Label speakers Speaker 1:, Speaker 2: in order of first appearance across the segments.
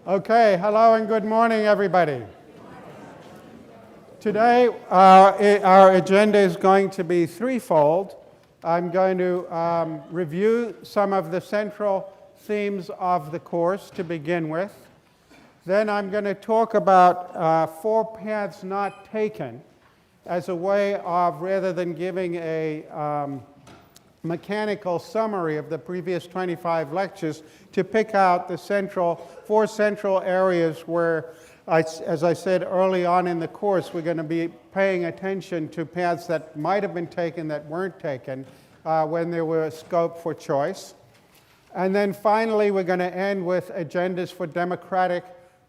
Speaker 1: Okay, hello and good morning, everybody. Today, our agenda is going to be threefold. I'm going to review some of the central themes of the course to begin with. Then I'm going to talk about 4 paths not taken as a way of, rather than giving a mechanical summary of the previous 25 lectures, to pick out the 4 central areas where, as I said early on in the course, we're going to be paying attention to paths that might have been taken that weren't taken when there were scope for choice. And then finally, we're going to end with agendas for democratic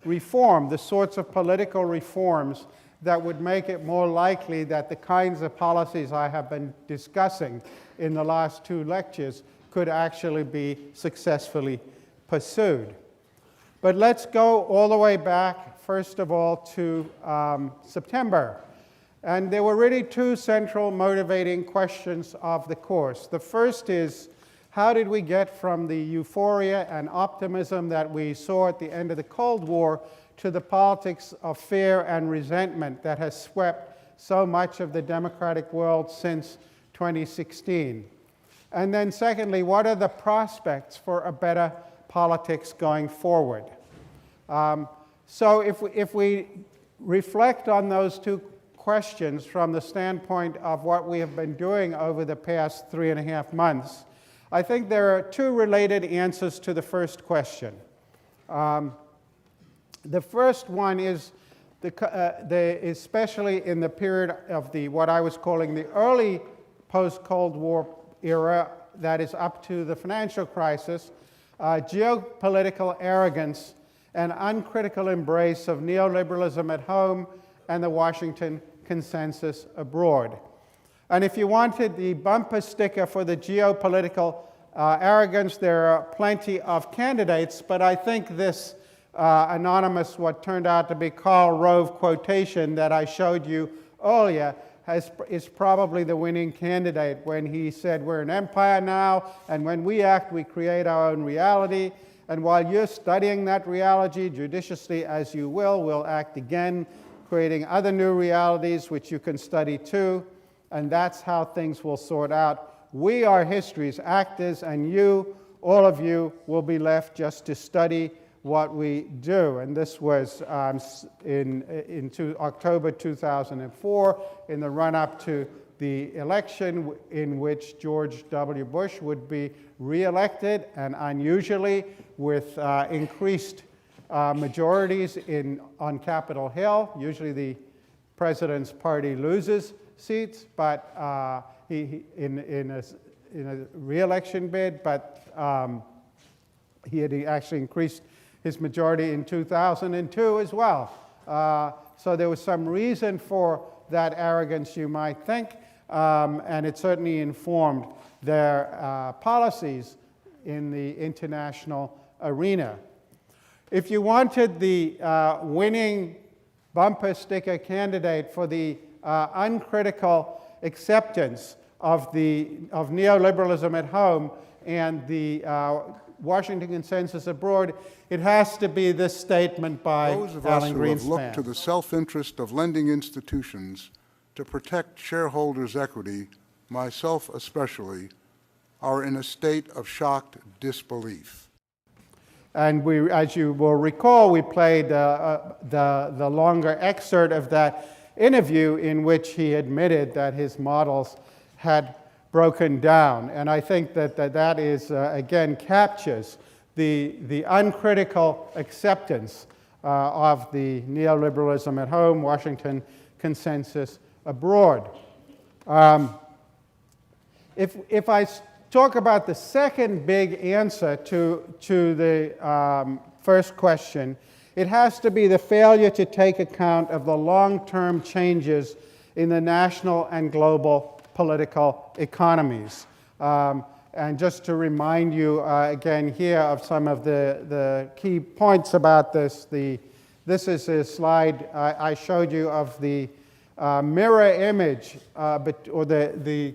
Speaker 1: reform, the sorts of political reforms that would make it more likely that the kinds of policies I have been discussing in the last 2 lectures could actually be successfully pursued. But let's go all the way back, first of all, to September. And there were really 2 central motivating questions of the course. The first is, how did we get from the euphoria and optimism that we saw at the end of the Cold War to the politics of fear and resentment that has swept so much of the democratic world since 2016? And then secondly, what are the prospects for a better politics going forward? So if we reflect on those 2 questions from the standpoint of what we have been doing over the past 3.5 months, I think there are 2 related answers to the first question. The first one is, especially in the period of what I was calling the early post-Cold War era, that is up to the financial crisis, geopolitical arrogance and uncritical embrace of neoliberalism at home and the Washington consensus abroad. And if you wanted the bumper sticker for the geopolitical arrogance, there are plenty of candidates, but I think this anonymous, what turned out to be Karl Rove quotation that I showed you earlier is probably the winning candidate when he said, "We're an empire now, and when we act, we create our own reality. And while you're studying that reality judiciously as you will, we'll act again, creating other new realities which you can study too. And that's how things will sort out. We are history's actors, and you, all of you, will be left just to study what we do." And this was in October 2004, in the run-up to the election in which George W. Bush would be re-elected, and unusually with increased majorities on Capitol Hill. Usually the president's party loses seats, but in a re-election bid, but he had actually increased his majority in 2002 as well. So there was some reason for that arrogance, you might think, and it certainly informed their policies in the international arena. If you wanted the winning bumper sticker candidate for the uncritical acceptance of neoliberalism at home and the Washington consensus abroad, it has to be this statement by Alan Greenspan.
Speaker 2: Those of us who have looked to the self-interest of lending institutions to protect shareholders' equity, myself especially, are in a state of shocked disbelief.
Speaker 1: And we, as you will recall, we played the longer excerpt of that interview in which he admitted that his models had broken down. And I think that is, again, captures the uncritical acceptance of the neoliberalism at home, Washington consensus abroad. If I talk about the second big answer to the first question, it has to be the failure to take account of the long-term changes in the national and global political economies. And just to remind you again here of some of the key points about this, this is a slide I showed you of the mirror image, or the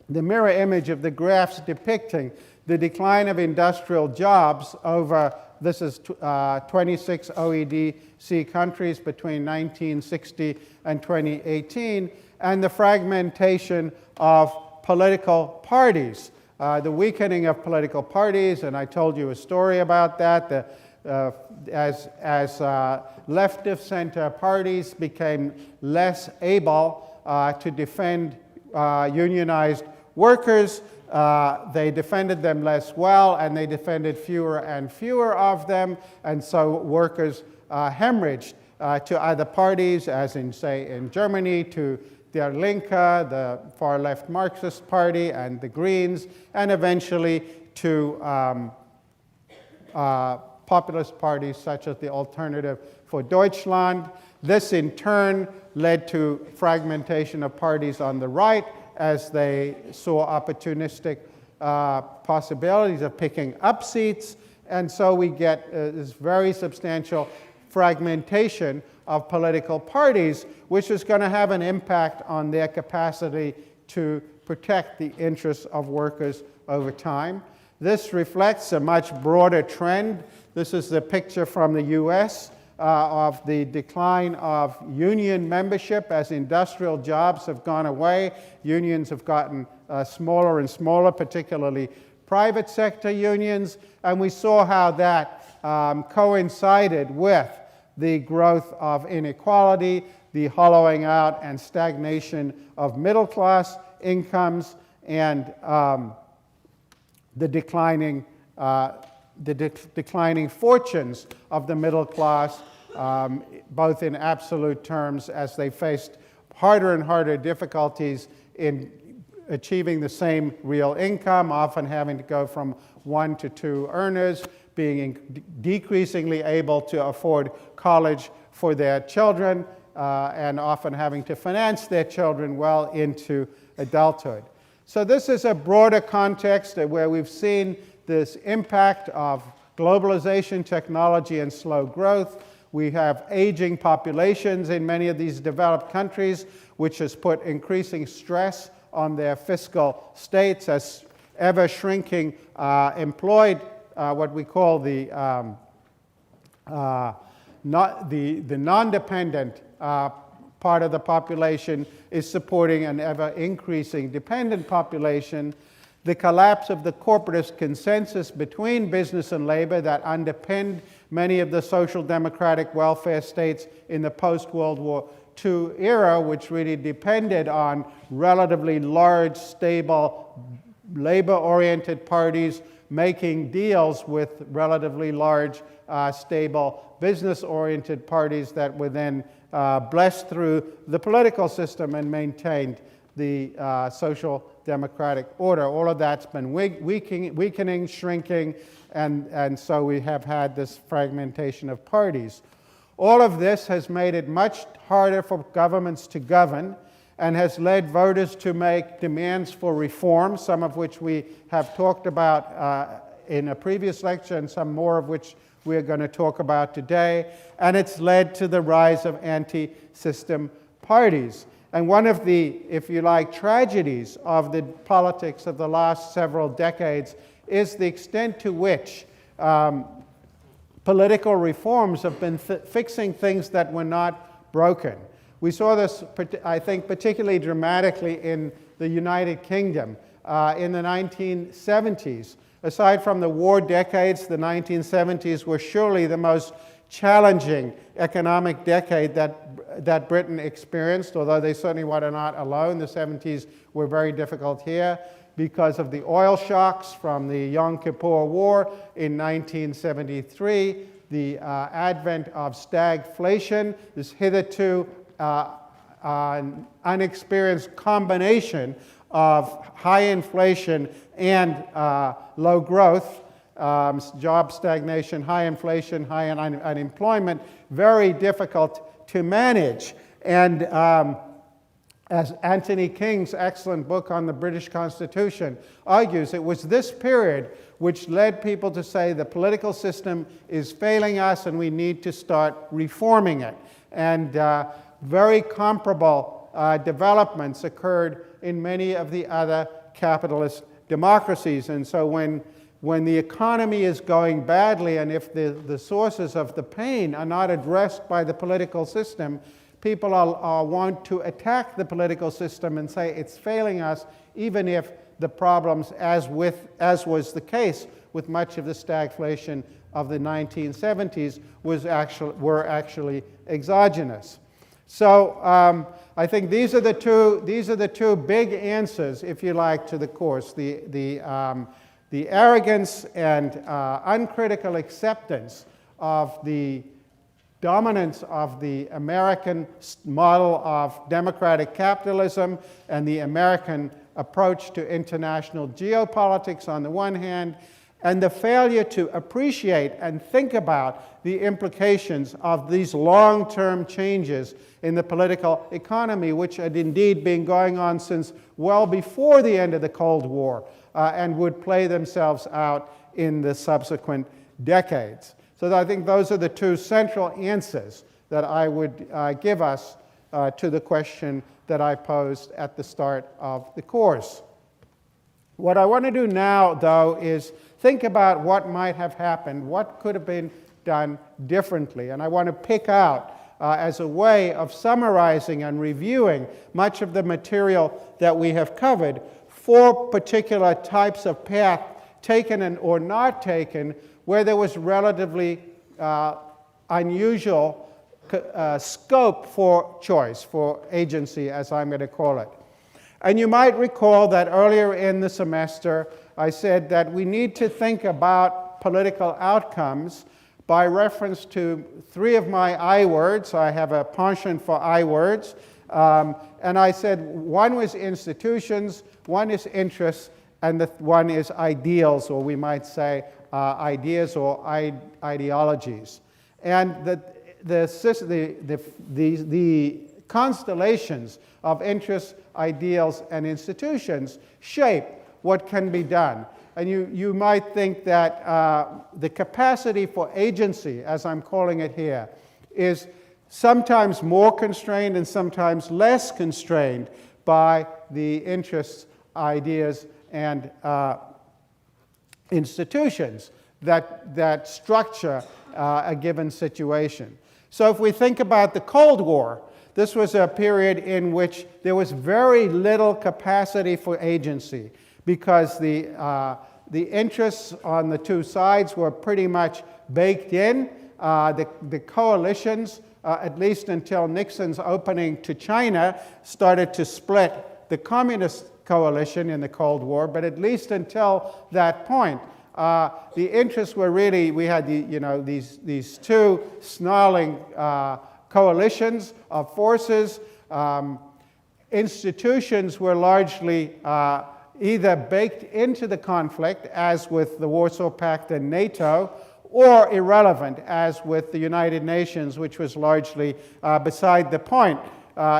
Speaker 1: mirror image of the graphs depicting the decline of industrial jobs over, this is 26 OECD countries between 1960 and 2018, and the fragmentation of political parties. The weakening of political parties, and I told you a story about that. As left of center parties became less able to defend unionized workers, they defended them less well, and they defended fewer and fewer of them, and so workers hemorrhaged to other parties, as in, say, in Germany, to Der Linke, the far-left Marxist Party, and the Greens, and eventually to populist parties such as the Alternative for Deutschland. This, in turn, led to fragmentation of parties on the right as they saw opportunistic possibilities of picking up seats, and so we get this very substantial fragmentation of political parties, which is going to have an impact on their capacity to protect the interests of workers over time. This reflects a much broader trend. This is the picture from the US of the decline of union membership as industrial jobs have gone away. Unions have gotten smaller and smaller, particularly private sector unions, and we saw how that coincided with the growth of inequality, the hollowing out and stagnation of middle class incomes, and the declining fortunes of the middle class, both in absolute terms as they faced harder and harder difficulties in achieving the same real income, often having to go from 1 to 2 earners, being decreasingly able to afford college for their children, and often having to finance their children well into adulthood. So this is a broader context where we've seen this impact of globalization, technology, and slow growth. We have aging populations in many of these developed countries, which has put increasing stress on their fiscal states as ever-shrinking employed, what we call the non-dependent part of the population is supporting an ever-increasing dependent population. The collapse of the corporatist consensus between business and labor that underpinned many of the social democratic welfare states in the post-World War II era, which really depended on relatively large, stable, labor-oriented parties making deals with relatively large, stable, business-oriented parties that were then blessed through the political system and maintained the social democratic order. All of that's been weakening, shrinking, and so we have had this fragmentation of parties. All of this has made it much harder for governments to govern and has led voters to make demands for reform, some of which we have talked about in a previous lecture and some more of which we're going to talk about today. And it's led to the rise of anti-system parties. And one of the, if you like, tragedies of the politics of the last several decades is the extent to which political reforms have been fixing things that were not broken. We saw this, I think, particularly dramatically in the United Kingdom in the 1970s. Aside from the war decades, the 1970s were surely the most challenging economic decade that Britain experienced, although they certainly were not alone. The 70s were very difficult here because of the oil shocks from the Yom Kippur War in 1973, the advent of stagflation, this hitherto unexperienced combination of high inflation and low growth, job stagnation, high inflation, high unemployment, very difficult to manage. And as Anthony King's excellent book on the British Constitution argues, it was this period which led people to say the political system is failing us and we need to start reforming it. And very comparable developments occurred in many of the other capitalist democracies. And so when the economy is going badly, and if the sources of the pain are not addressed by the political system, people want to attack the political system and say it's failing us, even if the problems, as was the case with much of the stagflation of the 1970s, were actually exogenous. So I think these are the two big answers, if you like, to the course: the arrogance and uncritical acceptance of the dominance of the American model of democratic capitalism and the American approach to international geopolitics on the one hand, and the failure to appreciate and think about the implications of these long-term changes in the political economy, which had indeed been going on since well before the end of the Cold War, and would play themselves out in the subsequent decades. So I think those are the two central answers that I would give us to the question that I posed at the start of the course. What I want to do now, though, is think about what might have happened, what could have been done differently. And I want to pick out, as a way of summarizing and reviewing much of the material that we have covered, 4 particular types of path taken or not taken where there was relatively unusual scope for choice, for agency, as I'm going to call it. And you might recall that earlier in the semester, I said that we need to think about political outcomes by reference to 3 of my I words. I have a penchant for I words. And I said one was institutions, one is interests, and one is ideals, or we might say ideas or ideologies. And the constellations of interests, ideals, and institutions shape what can be done. And you might think that the capacity for agency, as I'm calling it here, is sometimes more constrained and sometimes less constrained by the interests, ideas, and institutions that structure a given situation. So if we think about the Cold War, this was a period in which there was very little capacity for agency because the interests on the two sides were pretty much baked in. The coalitions, at least until Nixon's opening to China, started to split the communist coalition in the Cold War, but at least until that point, the interests were really, we had these two snarling coalitions of forces. Institutions were largely either baked into the conflict, as with the Warsaw Pact and NATO, or irrelevant, as with the United Nations, which was largely beside the point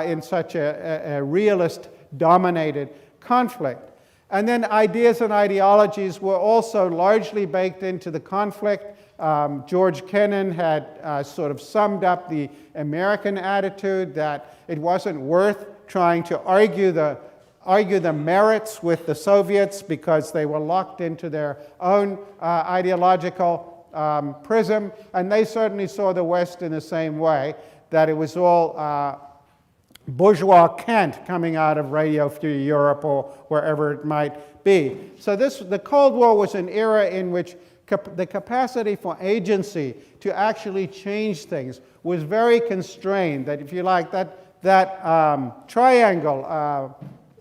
Speaker 1: in such a realist-dominated conflict. And then ideas and ideologies were also largely baked into the conflict. George Kennan had sort of summed up the American attitude that it wasn't worth trying to argue the merits with the Soviets because they were locked into their own ideological prism, and they certainly saw the West in the same way, that it was all bourgeois cant coming out of Radio Free Europe or wherever it might be. So the Cold War was an era in which the capacity for agency to actually change things was very constrained. That, if you like, that triangle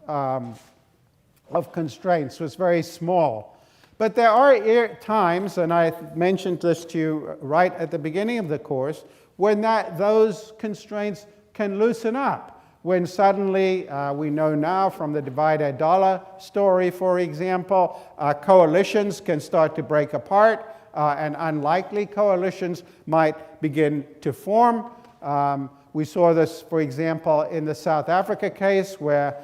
Speaker 1: of constraints was very small. But there are times, and I mentioned this to you right at the beginning of the course, when those constraints can loosen up. When suddenly, we know now from the divide-a-dollar story, for example, coalitions can start to break apart, and unlikely coalitions might begin to form. We saw this, for example, in the South Africa case, where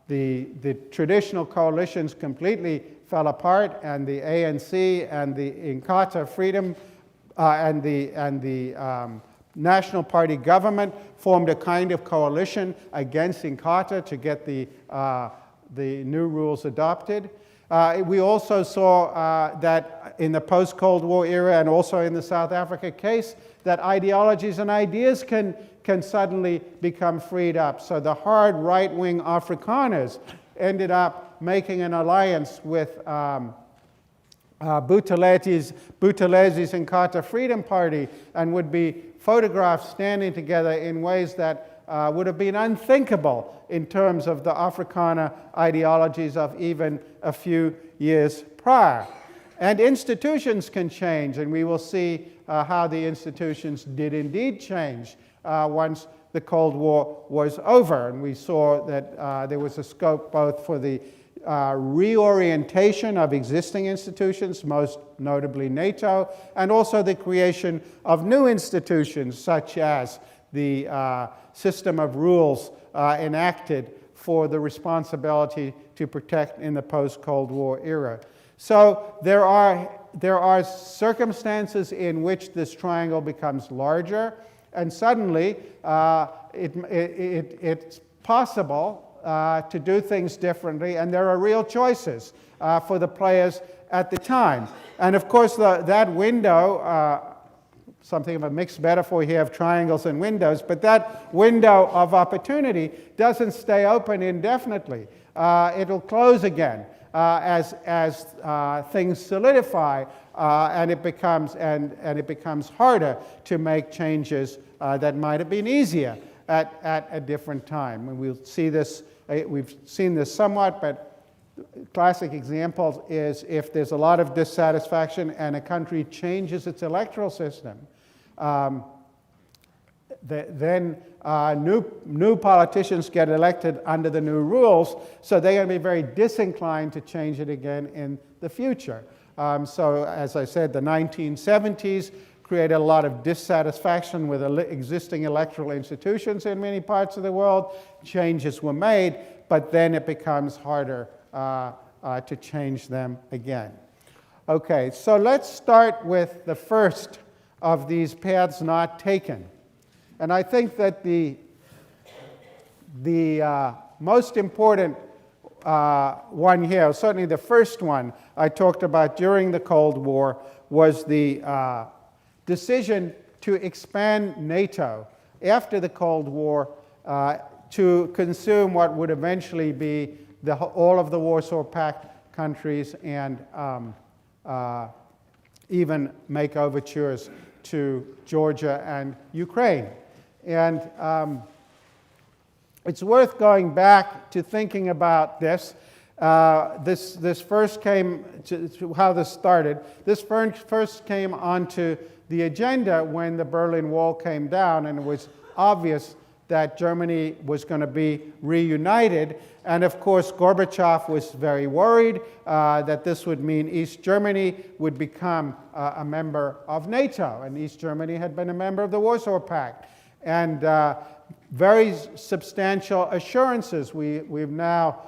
Speaker 1: the traditional coalitions completely fell apart, and the ANC and the Inkatha Freedom and the National Party government formed a kind of coalition against Inkatha to get the new rules adopted. We also saw that in the post-Cold War era and also in the South Africa case, that ideologies and ideas can suddenly become freed up. So the hard right-wing Afrikaners ended up making an alliance with Buthelezzi's Inkatha Freedom Party and would be photographed standing together in ways that would have been unthinkable in terms of the Afrikaner ideologies of even a few years prior. And institutions can change, and we will see how the institutions did indeed change once the Cold War was over. And we saw that there was a scope both for the reorientation of existing institutions, most notably NATO, and also the creation of new institutions such as the system of rules enacted for the responsibility to protect in the post-Cold War era. So there are circumstances in which this triangle becomes larger, and suddenly it's possible to do things differently, and there are real choices for the players at the time. And of course, that window, something of a mixed metaphor here of triangles and windows, but that window of opportunity doesn't stay open indefinitely. It'll close again as things solidify, and it becomes harder to make changes that might have been easier at a different time. And we'll see this. We've seen this somewhat, but classic example is if there's a lot of dissatisfaction and a country changes its electoral system, then new politicians get elected under the new rules, so they're going to be very disinclined to change it again in the future. So as I said, the 1970s created a lot of dissatisfaction with existing electoral institutions in many parts of the world. Changes were made, but then it becomes harder to change them again. Okay, so let's start with the first of these paths not taken. And I think that the most important one here, certainly the first one I talked about during the Cold War, was the decision to expand NATO after the Cold War to consume what would eventually be all of the Warsaw Pact countries and even make overtures to Georgia and Ukraine. And it's worth going back to thinking about this. This first came to how this started. This first came onto the agenda when the Berlin Wall came down, and it was obvious that Germany was going to be reunited. And of course, Gorbachev was very worried that this would mean East Germany would become a member of NATO, and East Germany had been a member of the Warsaw Pact. And very substantial assurances. We've now,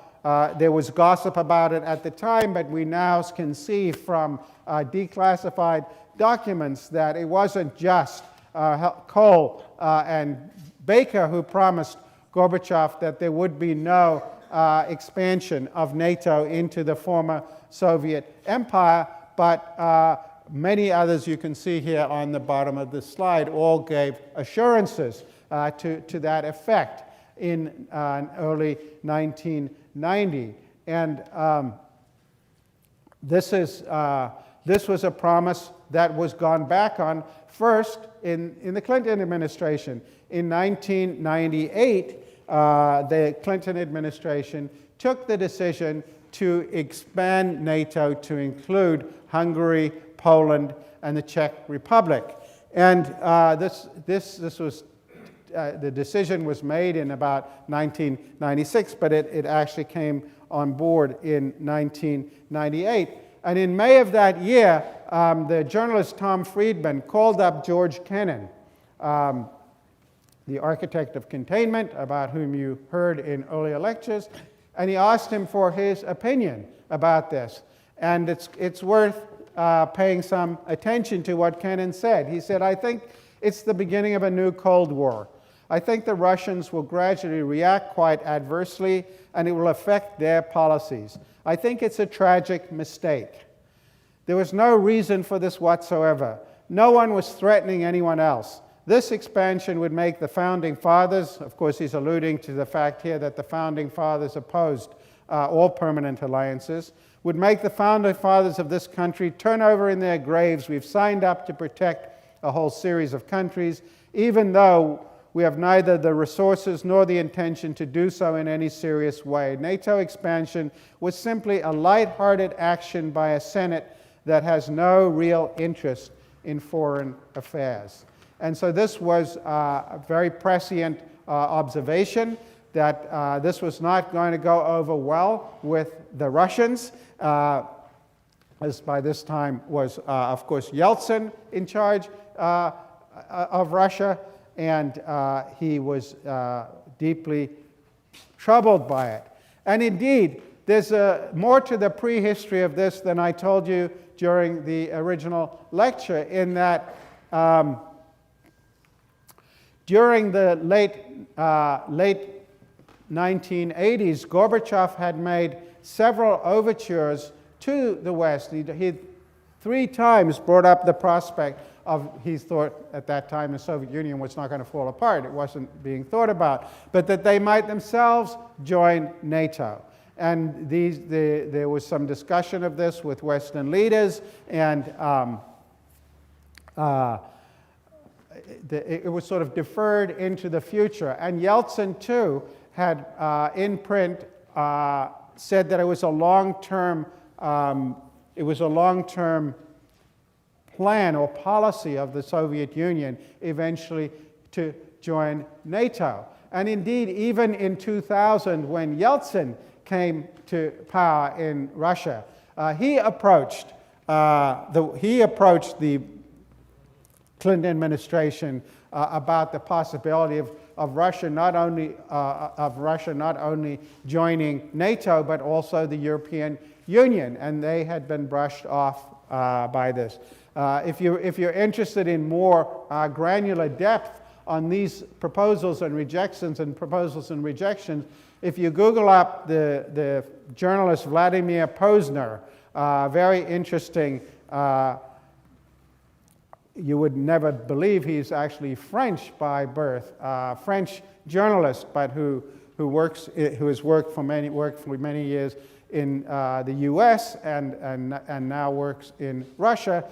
Speaker 1: there was gossip about it at the time, but we now can see from declassified documents that it wasn't just Kohl and Baker who promised Gorbachev that there would be no expansion of NATO into the former Soviet empire, but many others you can see here on the bottom of this slide all gave assurances to that effect in early 1990. And this was a promise that was gone back on first in the Clinton administration. In 1998, the Clinton administration took the decision to expand NATO to include Hungary, Poland, and the Czech Republic. And this was the decision was made in about 1996, but it actually came on board in 1998. And in May of that year, the journalist Tom Friedman called up George Kennan, the architect of containment, about whom you heard in earlier lectures, and he asked him for his opinion about this. And it's worth paying some attention to what Kennan said. He said, "I think it's the beginning of a new Cold War. I think the Russians will gradually react quite adversely, and it will affect their policies. I think it's a tragic mistake. There was no reason for this whatsoever. No one was threatening anyone else. This expansion would make the Founding Fathers, of course he's alluding to the fact here that the Founding Fathers opposed all permanent alliances, would make the Founding Fathers of this country turn over in their graves. We've signed up to protect a whole series of countries, even though we have neither the resources nor the intention to do so in any serious way. NATO expansion was simply a light-hearted action by a Senate that has no real interest in foreign affairs. And so this was a very prescient observation that this was not going to go over well with the Russians, as by this time was, of course, Yeltsin in charge of Russia, and he was deeply troubled by it. And indeed, there's more to the prehistory of this than I told you during the original lecture, in that during the late 1980s, Gorbachev had made several overtures to the West. He 3 times brought up the prospect of, he thought at that time the Soviet Union was not going to fall apart. It wasn't being thought about, but that they might themselves join NATO. And there was some discussion of this with Western leaders, and it was sort of deferred into the future. And Yeltsin, too, had in print said that it was a long-term plan or policy of the Soviet Union eventually to join NATO. And indeed, even in 2000, when Yeltsin came to power in Russia, he approached the Clinton administration about the possibility of Russia not only joining NATO but also the European Union, and they had been brushed off by this. If you're interested in more granular depth on these proposals and rejections, if you Google up the journalist Vladimir Posner, very interesting. You would never believe he's actually French by birth, French journalist, but who has worked for many years in the U.S. and now works in Russia.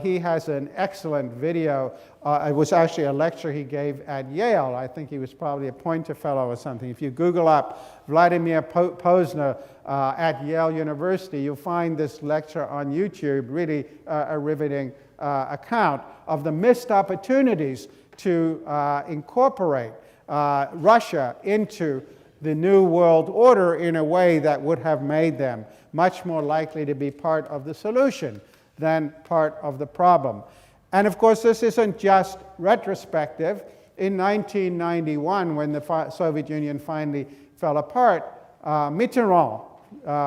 Speaker 1: He has an excellent video. It was actually a lecture he gave at Yale. I think he was probably a Poynter Fellow or something. If you Google up Vladimir Posner at Yale University, you'll find this lecture on YouTube, really a riveting account of the missed opportunities to incorporate Russia into the New World Order in a way that would have made them much more likely to be part of the solution than part of the problem. And of course, this isn't just retrospective. In 1991, when the Soviet Union finally fell apart, Mitterrand,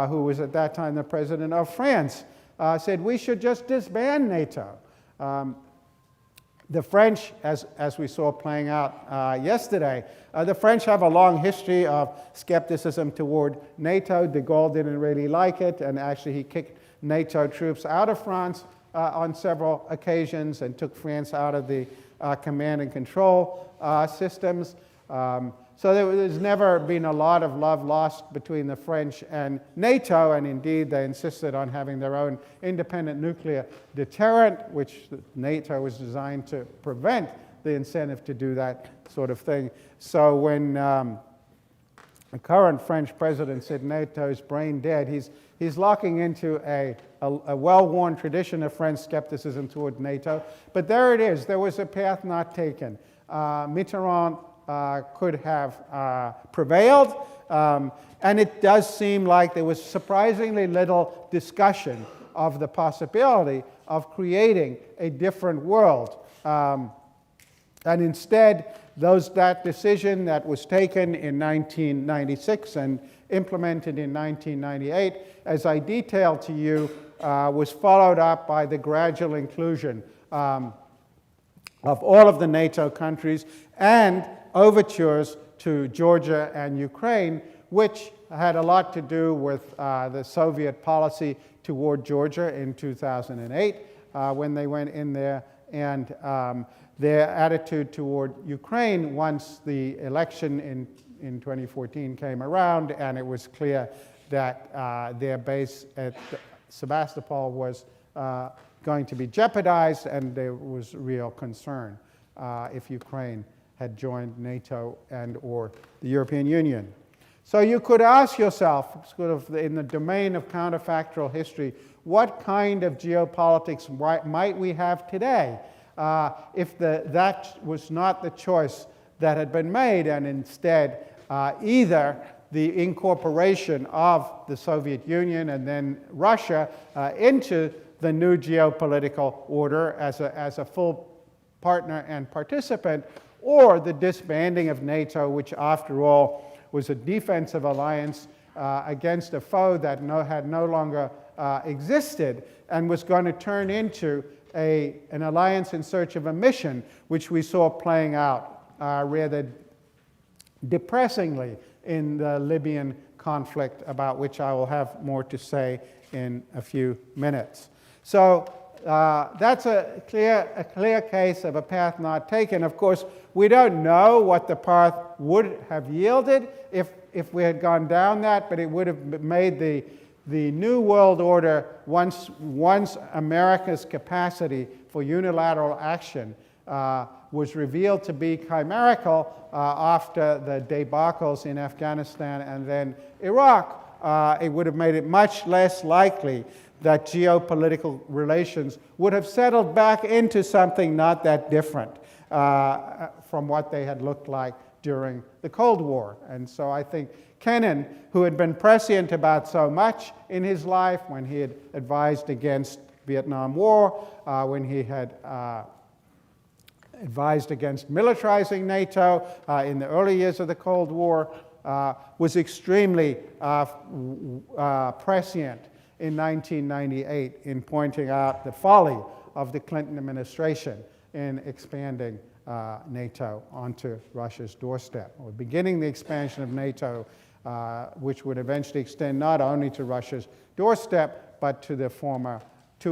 Speaker 1: who was at that time the president of France, said we should just disband NATO. The French, as we saw playing out yesterday, the French have a long history of skepticism toward NATO. De Gaulle didn't really like it, and actually he kicked NATO troops out of France on several occasions and took France out of the command and control systems. So there's never been a lot of love lost between the French and NATO, and indeed they insisted on having their own independent nuclear deterrent, which NATO was designed to prevent the incentive to do that sort of thing. So when the current French president said NATO's brain dead, he's locking into a well-worn tradition of French skepticism toward NATO. But there it is. There was a path not taken. Mitterrand could have prevailed, and it does seem like there was surprisingly little discussion of the possibility of creating a different world. And instead, that decision that was taken in 1996 and implemented in 1998, as I detailed to you, was followed up by the gradual inclusion of all of the NATO countries and overtures to Georgia and Ukraine, which had a lot to do with the Soviet policy toward Georgia in 2008 when they went in there, and their attitude toward Ukraine once the election in 2014 came around, and it was clear that their base at Sebastopol was going to be jeopardized, and there was real concern if Ukraine had joined NATO and or the European Union. So you could ask yourself, sort of in the domain of counterfactual history, what kind of geopolitics might we have today if that was not the choice that had been made, and instead either the incorporation of the Soviet Union and then Russia into the new geopolitical order as a full partner and participant, or the disbanding of NATO, which after all was a defensive alliance against a foe that had no longer existed and was going to turn into an alliance in search of a mission, which we saw playing out rather depressingly in the Libyan conflict, about which I will have more to say in a few minutes. So that's a clear case of a path not taken. Of course, we don't know what the path would have yielded if we had gone down that, but it would have made the New World Order, once America's capacity for unilateral action was revealed to be chimerical after the debacles in Afghanistan and then Iraq, it would have made it much less likely that geopolitical relations would have settled back into something not that different from what they had looked like during the Cold War. And so I think Kennan, who had been prescient about so much in his life, when he had advised against Vietnam War, when he had advised against militarizing NATO in the early years of the Cold War, was extremely prescient in 1998 in pointing out the folly of the Clinton administration in expanding NATO onto Russia's doorstep, or beginning the expansion of NATO, which would eventually extend not only to Russia's doorstep, but to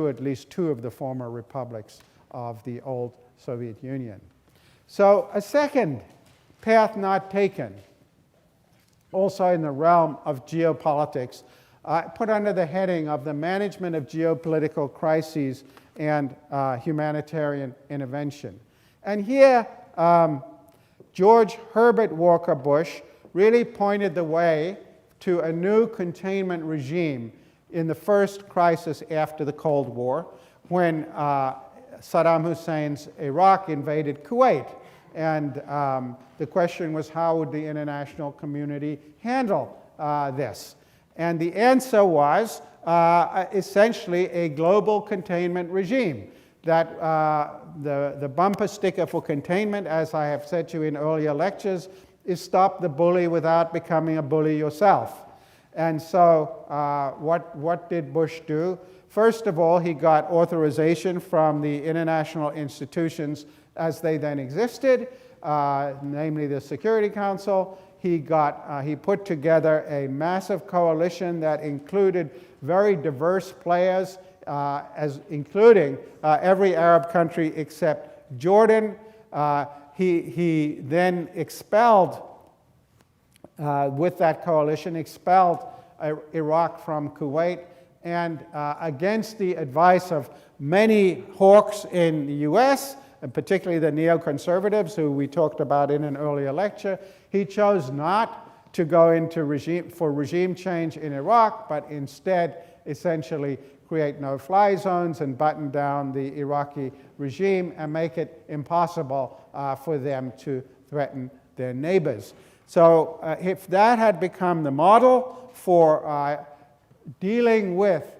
Speaker 1: at least two of the former republics of the old Soviet Union. So a second path not taken, also in the realm of geopolitics, put under the heading of the management of geopolitical crises and humanitarian intervention. And here, George Herbert Walker Bush really pointed the way to a new containment regime in the first crisis after the Cold War, when Saddam Hussein's Iraq invaded Kuwait. And the question was, how would the international community handle this? And the answer was essentially a global containment regime. That the bumper sticker for containment, as I have said to you in earlier lectures, is stop the bully without becoming a bully yourself. And so what did Bush do? First of all, he got authorization from the international institutions as they then existed, namely the Security Council. He put together a massive coalition that included very diverse players, including every Arab country except Jordan. He then expelled, with that coalition, Iraq from Kuwait, and against the advice of many hawks in the US, and particularly the neoconservatives, who we talked about in an earlier lecture, he chose not to go into regime change in Iraq, but instead essentially create no-fly zones and button down the Iraqi regime and make it impossible for them to threaten their neighbors. So if that had become the model for dealing with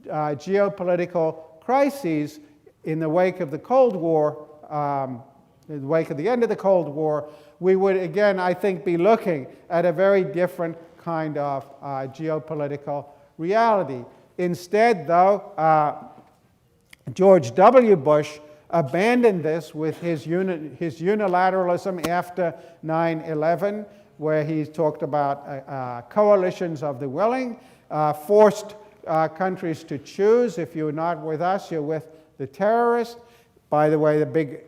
Speaker 1: geopolitical crises in the wake of the Cold War, in the wake of the end of the Cold War, we would again, I think, be looking at a very different kind of geopolitical reality. Instead, though, George W. Bush abandoned this with his unilateralism after 9/11, where he talked about coalitions of the willing, forced countries to choose. If you're not with us, you're with the terrorists. By the way, the big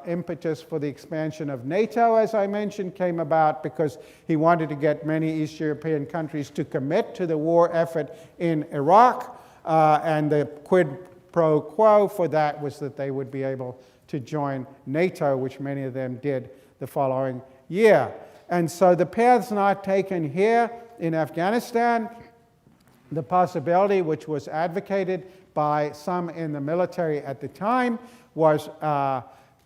Speaker 1: impetus for the expansion of NATO, as I mentioned, came about because he wanted to get many East European countries to commit to the war effort in Iraq, and the quid pro quo for that was that they would be able to join NATO, which many of them did the following year. And so the paths not taken here in Afghanistan, the possibility which was advocated by some in the military at the time was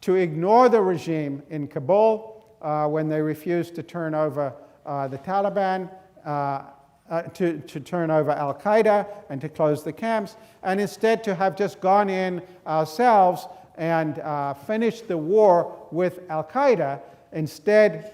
Speaker 1: to ignore the regime in Kabul when they refused to turn over the Taliban, to turn over Al-Qaeda and to close the camps, and instead to have just gone in ourselves and finished the war with Al-Qaeda. Instead,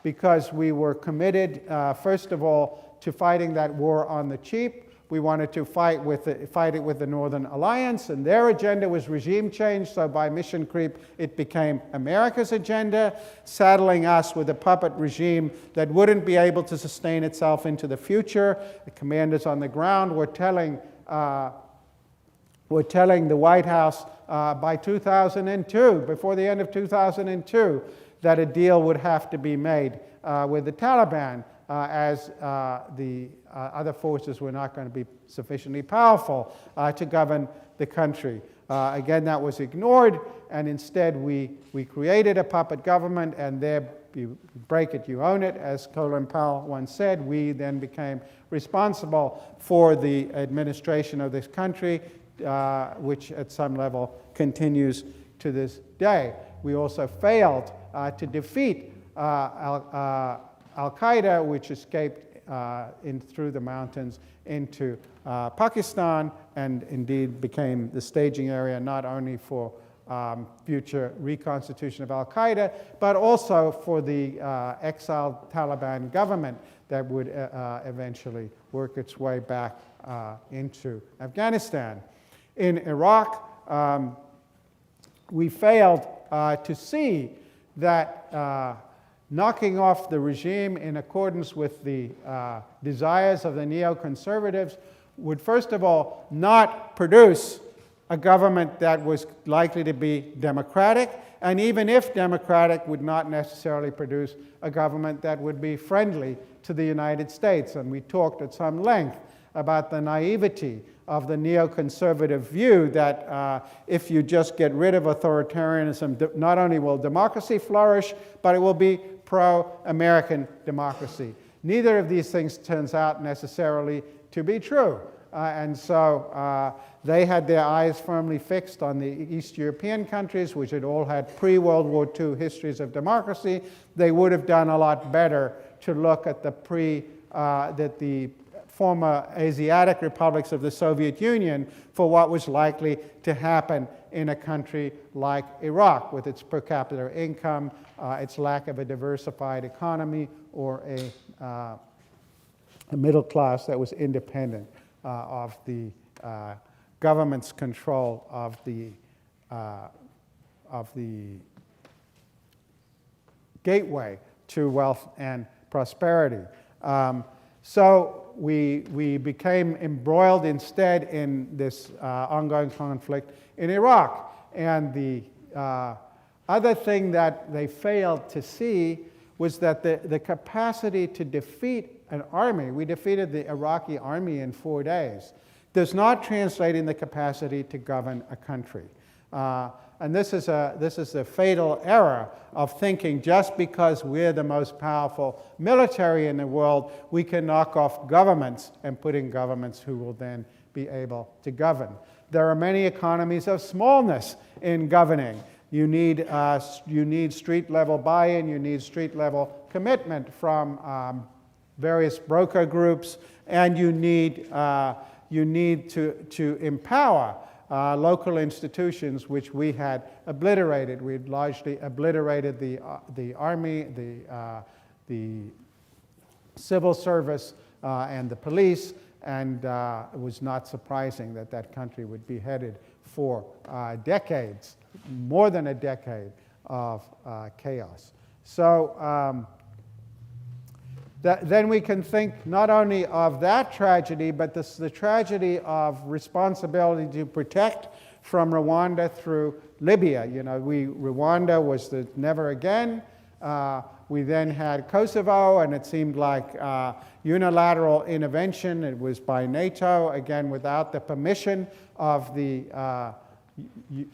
Speaker 1: because we were committed, first of all, to fighting that war on the cheap. We wanted to fight it with the Northern Alliance, and their agenda was regime change, so by mission creep it became America's agenda, saddling us with a puppet regime that wouldn't be able to sustain itself into the future. The commanders on the ground were telling the White House by 2002, before the end of 2002, that a deal would have to be made with the Taliban, as the other forces were not going to be sufficiently powerful to govern the country. Again, that was ignored, and instead we created a puppet government, and there, you break it, you own it, as Colin Powell once said. We then became responsible for the administration of this country, which at some level continues to this day. We also failed to defeat Al-Qaeda, which escaped through the mountains into Pakistan, and indeed became the staging area not only for future reconstitution of Al-Qaeda, but also for the exiled Taliban government that would eventually work its way back into Afghanistan. In Iraq, we failed to see that knocking off the regime in accordance with the desires of the neoconservatives would, first of all, not produce a government that was likely to be democratic, and even if democratic, would not necessarily produce a government that would be friendly to the United States. And we talked at some length about the naivety of the neoconservative view that if you just get rid of authoritarianism, not only will democracy flourish, but it will be pro-American democracy. Neither of these things turns out necessarily to be true. And so they had their eyes firmly fixed on the East European countries, which had all had pre-World War II histories of democracy. They would have done a lot better to look at the former Asiatic republics of the Soviet Union for what was likely to happen in a country like Iraq, with its per capita income, its lack of a diversified economy, or a middle class that was independent of the government's control of the gateway to wealth and prosperity. So we became embroiled instead in this ongoing conflict in Iraq. And the other thing that they failed to see was that the capacity to defeat an army, we defeated the Iraqi army in 4 days, does not translate in the capacity to govern a country. And this is a fatal error of thinking just because we're the most powerful military in the world, we can knock off governments and put in governments who will then be able to govern. There are many economies of smallness in governing. You need street-level buy-in, you need street-level commitment from various broker groups, and you need to empower local institutions, which we had obliterated. We had largely obliterated the army, the civil service, and the police, and it was not surprising that that country would be headed for decades, more than a decade of chaos. So then we can think not only of that tragedy, but the tragedy of responsibility to protect from Rwanda through Libya. You know, Rwanda was the never again. We then had Kosovo, and it seemed like unilateral intervention. It was by NATO, again, without the permission of the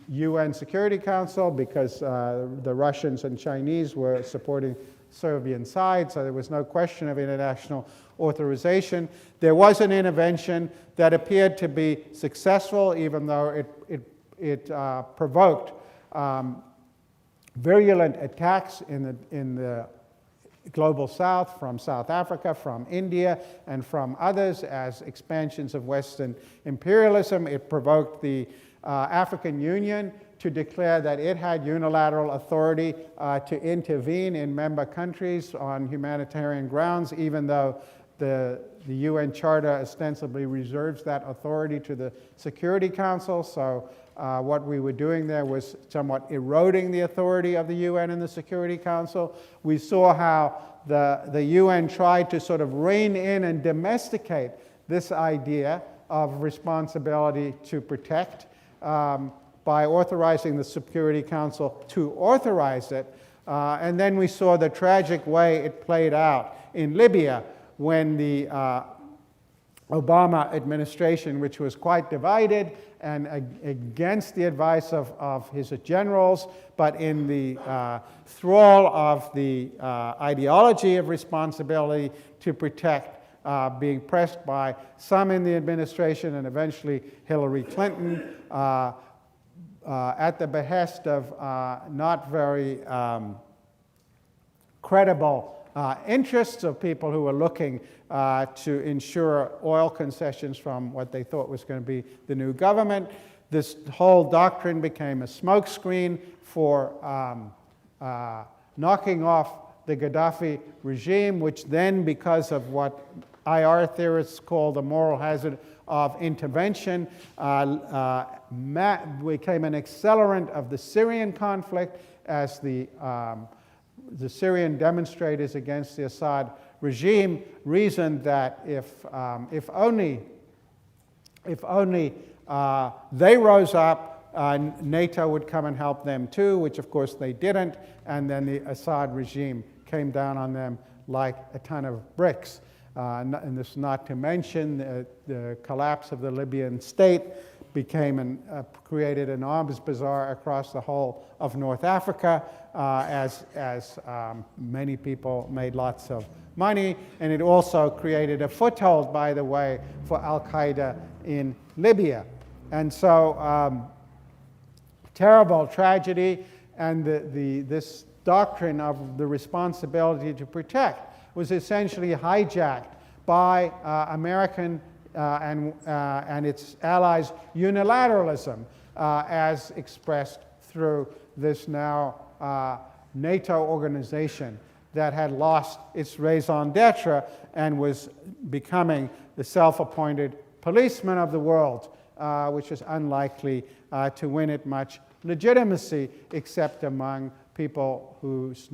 Speaker 1: UN Security Council, because the Russians and Chinese were supporting Serbian side, so there was no question of international authorization. There was an intervention that appeared to be successful, even though it provoked virulent attacks in the global south from South Africa, from India, and from others as expansions of Western imperialism. It provoked the African Union to declare that it had unilateral authority to intervene in member countries on humanitarian grounds, even though the UN Charter ostensibly reserves that authority to the Security Council. So what we were doing there was somewhat eroding the authority of the UN and the Security Council. We saw how the UN tried to sort of rein in and domesticate this idea of responsibility to protect by authorizing the Security Council to authorize it. And then we saw the tragic way it played out in Libya when the Obama administration, which was quite divided and against the advice of his generals, but in the thrall of the ideology of responsibility to protect, being pressed by some in the administration and eventually Hillary Clinton, at the behest of not very credible interests of people who were looking to ensure oil concessions from what they thought was going to be the new government. This whole doctrine became a smokescreen for knocking off the Gaddafi regime, which then, because of what IR theorists call the moral hazard of intervention, became an accelerant of the Syrian conflict as the Syrian demonstrators against the Assad regime reasoned that if only they rose up, NATO would come and help them too, which of course they didn't, and then the Assad regime came down on them like a ton of bricks. And this not to mention the collapse of the Libyan state created an arms bazaar across the whole of North Africa as many people made lots of money, and it also created a foothold, by the way, for Al-Qaeda in Libya. And so terrible tragedy, and this doctrine of the responsibility to protect was essentially hijacked by American and its allies' unilateralism as expressed through this now NATO organization that had lost its raison d'etre and was becoming the self-appointed policeman of the world, which is unlikely to win it much legitimacy except among people whose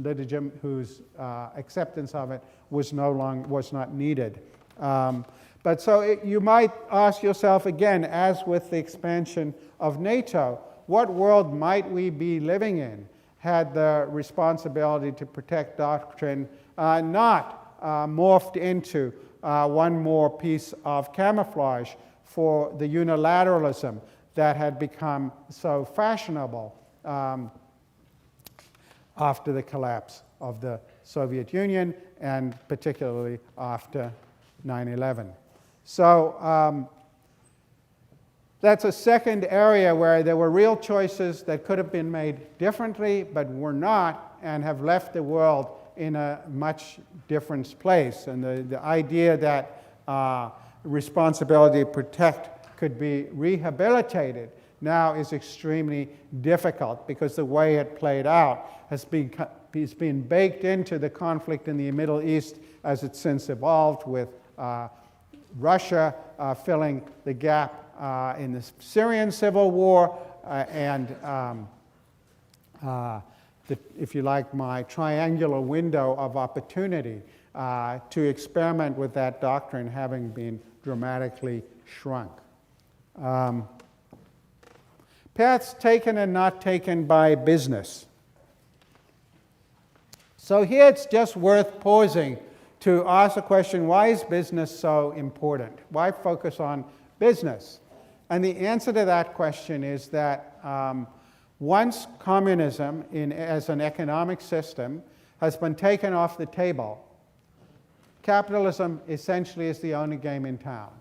Speaker 1: acceptance of it was not needed. But so you might ask yourself again, as with the expansion of NATO, what world might we be living in had the responsibility to protect doctrine not morphed into one more piece of camouflage for the unilateralism that had become so fashionable after the collapse of the Soviet Union, and particularly after 9/11. So that's a second area where there were real choices that could have been made differently, but were not, and have left the world in a much different place. And the idea that responsibility to protect could be rehabilitated now is extremely difficult, because the way it played out has been baked into the conflict in the Middle East as it's since evolved with Russia filling the gap in the Syrian civil war, and if you like, my triangular window of opportunity to experiment with that doctrine having been dramatically shrunk. Paths taken and not taken by business. So here it's just worth pausing to ask the question, why is business so important? Why focus on business? And the answer to that question is that once communism as an economic system has been taken off the table, capitalism essentially is the only game in town.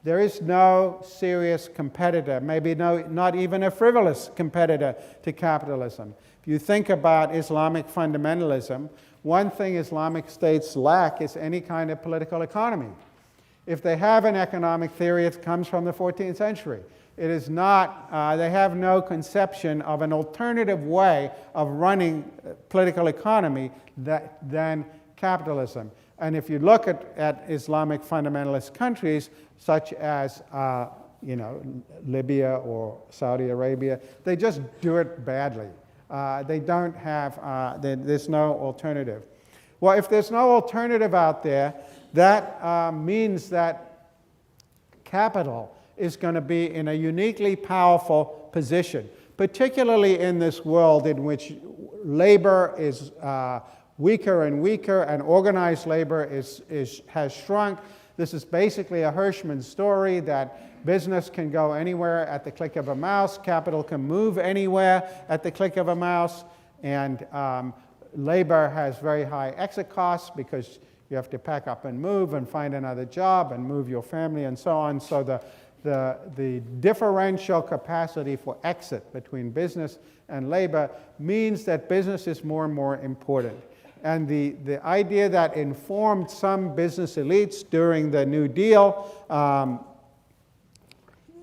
Speaker 1: There is no serious competitor, maybe not even a frivolous competitor to capitalism. If you think about Islamic fundamentalism, one thing Islamic states lack is any kind of political economy. If they have an economic theory, it comes from the 14th century. It is not, they have no conception of an alternative way of running political economy than capitalism. And if you look at Islamic fundamentalist countries, such as Libya or Saudi Arabia, they just do it badly. They don't have, there's no alternative. Well, if there's no alternative out there, that means that capital is going to be in a uniquely powerful position, particularly in this world in which labor is weaker and weaker, and organized labor has shrunk. This is basically a Hirschman story that business can go anywhere at the click of a mouse, capital can move anywhere at the click of a mouse, and labor has very high exit costs because you have to pack up and move and find another job and move your family and so on. So the differential capacity for exit between business and labor means that business is more and more important. And the idea that informed some business elites during the New Deal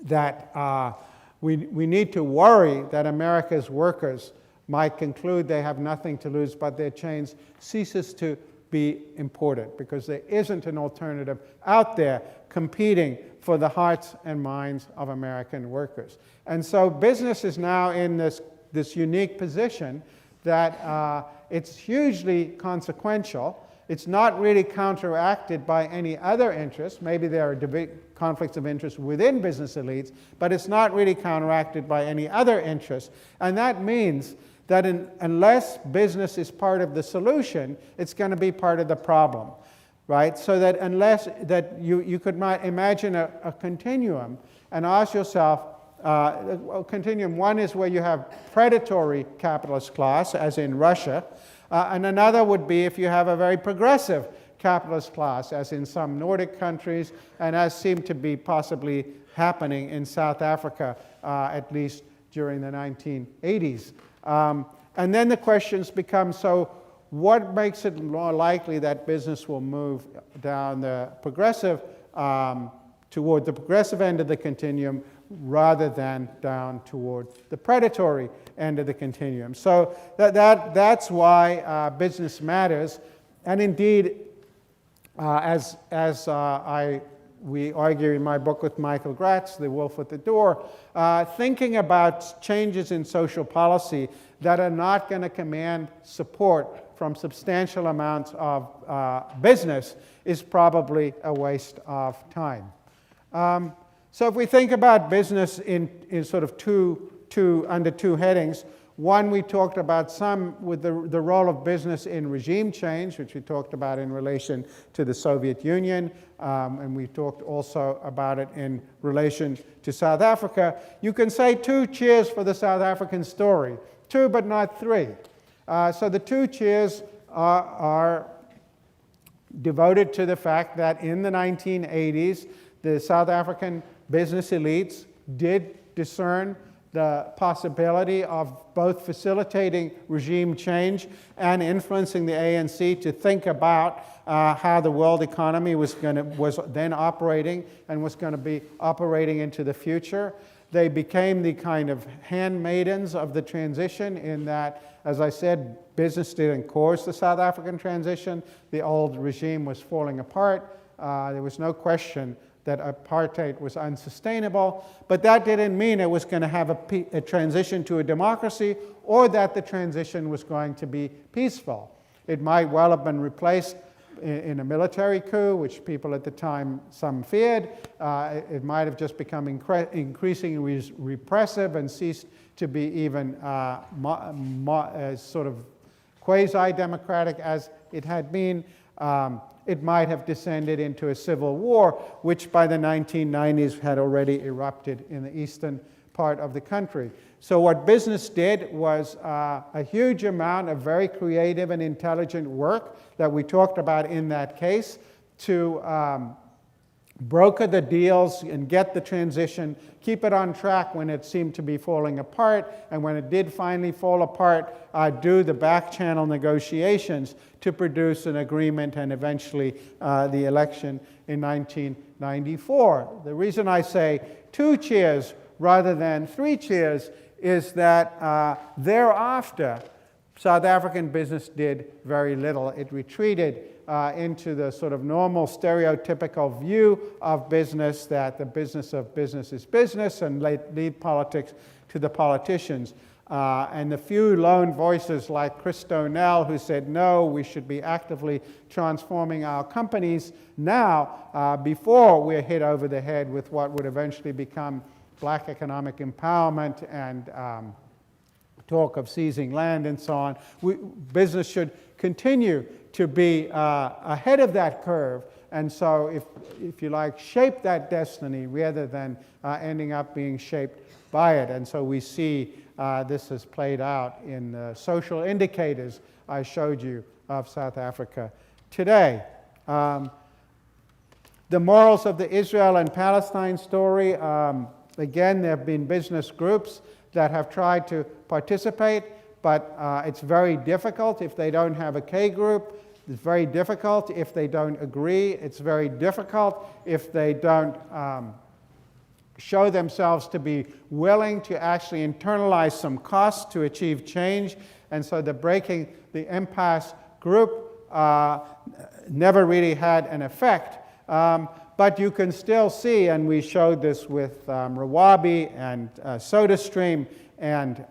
Speaker 1: that we need to worry that America's workers might conclude they have nothing to lose but their chains ceases to be important, because there isn't an alternative out there competing for the hearts and minds of American workers. And so business is now in this unique position that it's hugely consequential. It's not really counteracted by any other interests. Maybe there are conflicts of interest within business elites, but it's not really counteracted by any other interests. And that means that unless business is part of the solution, it's going to be part of the problem, right? So that unless you could imagine a continuum and ask yourself, continuum one is where you have predatory capitalist class, as in Russia, and another would be if you have a very progressive capitalist class, as in some Nordic countries, and as seemed to be possibly happening in South Africa, at least during the 1980s. And then the questions become, so what makes it more likely that business will move down the progressive, toward the progressive end of the continuum, rather than down toward the predatory end of the continuum? So that's why business matters. And indeed, as we argue in my book with Michael Gratz, The Wolf at the Door, thinking about changes in social policy that are not going to command support from substantial amounts of business is probably a waste of time. So if we think about business in sort of under two headings, one, we talked about some with the role of business in regime change, which we talked about in relation to the Soviet Union, and we talked also about it in relation to South Africa. You can say 2 cheers for the South African story, 2 but not 3. So the 2 cheers are devoted to the fact that in the 1980s, the South African business elites did discern the possibility of both facilitating regime change and influencing the ANC to think about how the world economy was then operating and was going to be operating into the future. They became the kind of handmaidens of the transition in that, as I said, business didn't cause the South African transition. The old regime was falling apart. There was no question that apartheid was unsustainable, but that didn't mean it was going to have a transition to a democracy or that the transition was going to be peaceful. It might well have been replaced in a military coup, which people at the time, some feared. It might have just become increasingly repressive and ceased to be even sort of quasi-democratic as it had been. It might have descended into a civil war, which by the 1990s had already erupted in the eastern part of the country. So what business did was a huge amount of very creative and intelligent work that we talked about in that case to broker the deals and get the transition, keep it on track when it seemed to be falling apart, and when it did finally fall apart, do the back channel negotiations to produce an agreement and eventually the election in 1994. The reason I say 2 cheers rather than 3 cheers is that thereafter, South African business did very little. It retreated into the sort of normal stereotypical view of business, that the business of business is business, and leave politics to the politicians. And the few lone voices like Chris Donnell, who said, no, we should be actively transforming our companies now, before we're hit over the head with what would eventually become black economic empowerment and talk of seizing land and so on. Business should continue to be ahead of that curve, and so if you like, shape that destiny rather than ending up being shaped by it. And so we see this has played out in the social indicators I showed you of South Africa today. The morals of the Israel and Palestine story, again, there have been business groups that have tried to participate, but it's very difficult if they don't have a K group. It's very difficult if they don't agree. It's very difficult if they don't show themselves to be willing to actually internalize some costs to achieve change. And so the breaking the impasse group never really had an effect. But you can still see, and we showed this with Rawabi and SodaStream and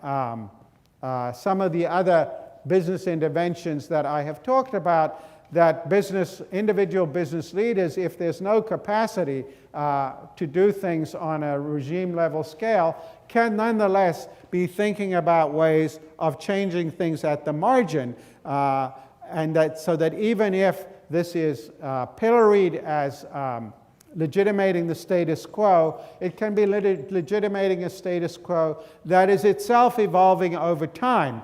Speaker 1: some of the other business interventions that I have talked about, that individual business leaders, if there's no capacity to do things on a regime level scale, can nonetheless be thinking about ways of changing things at the margin, and so that even if this is pilloried as legitimating the status quo, it can be legitimating a status quo that is itself evolving over time.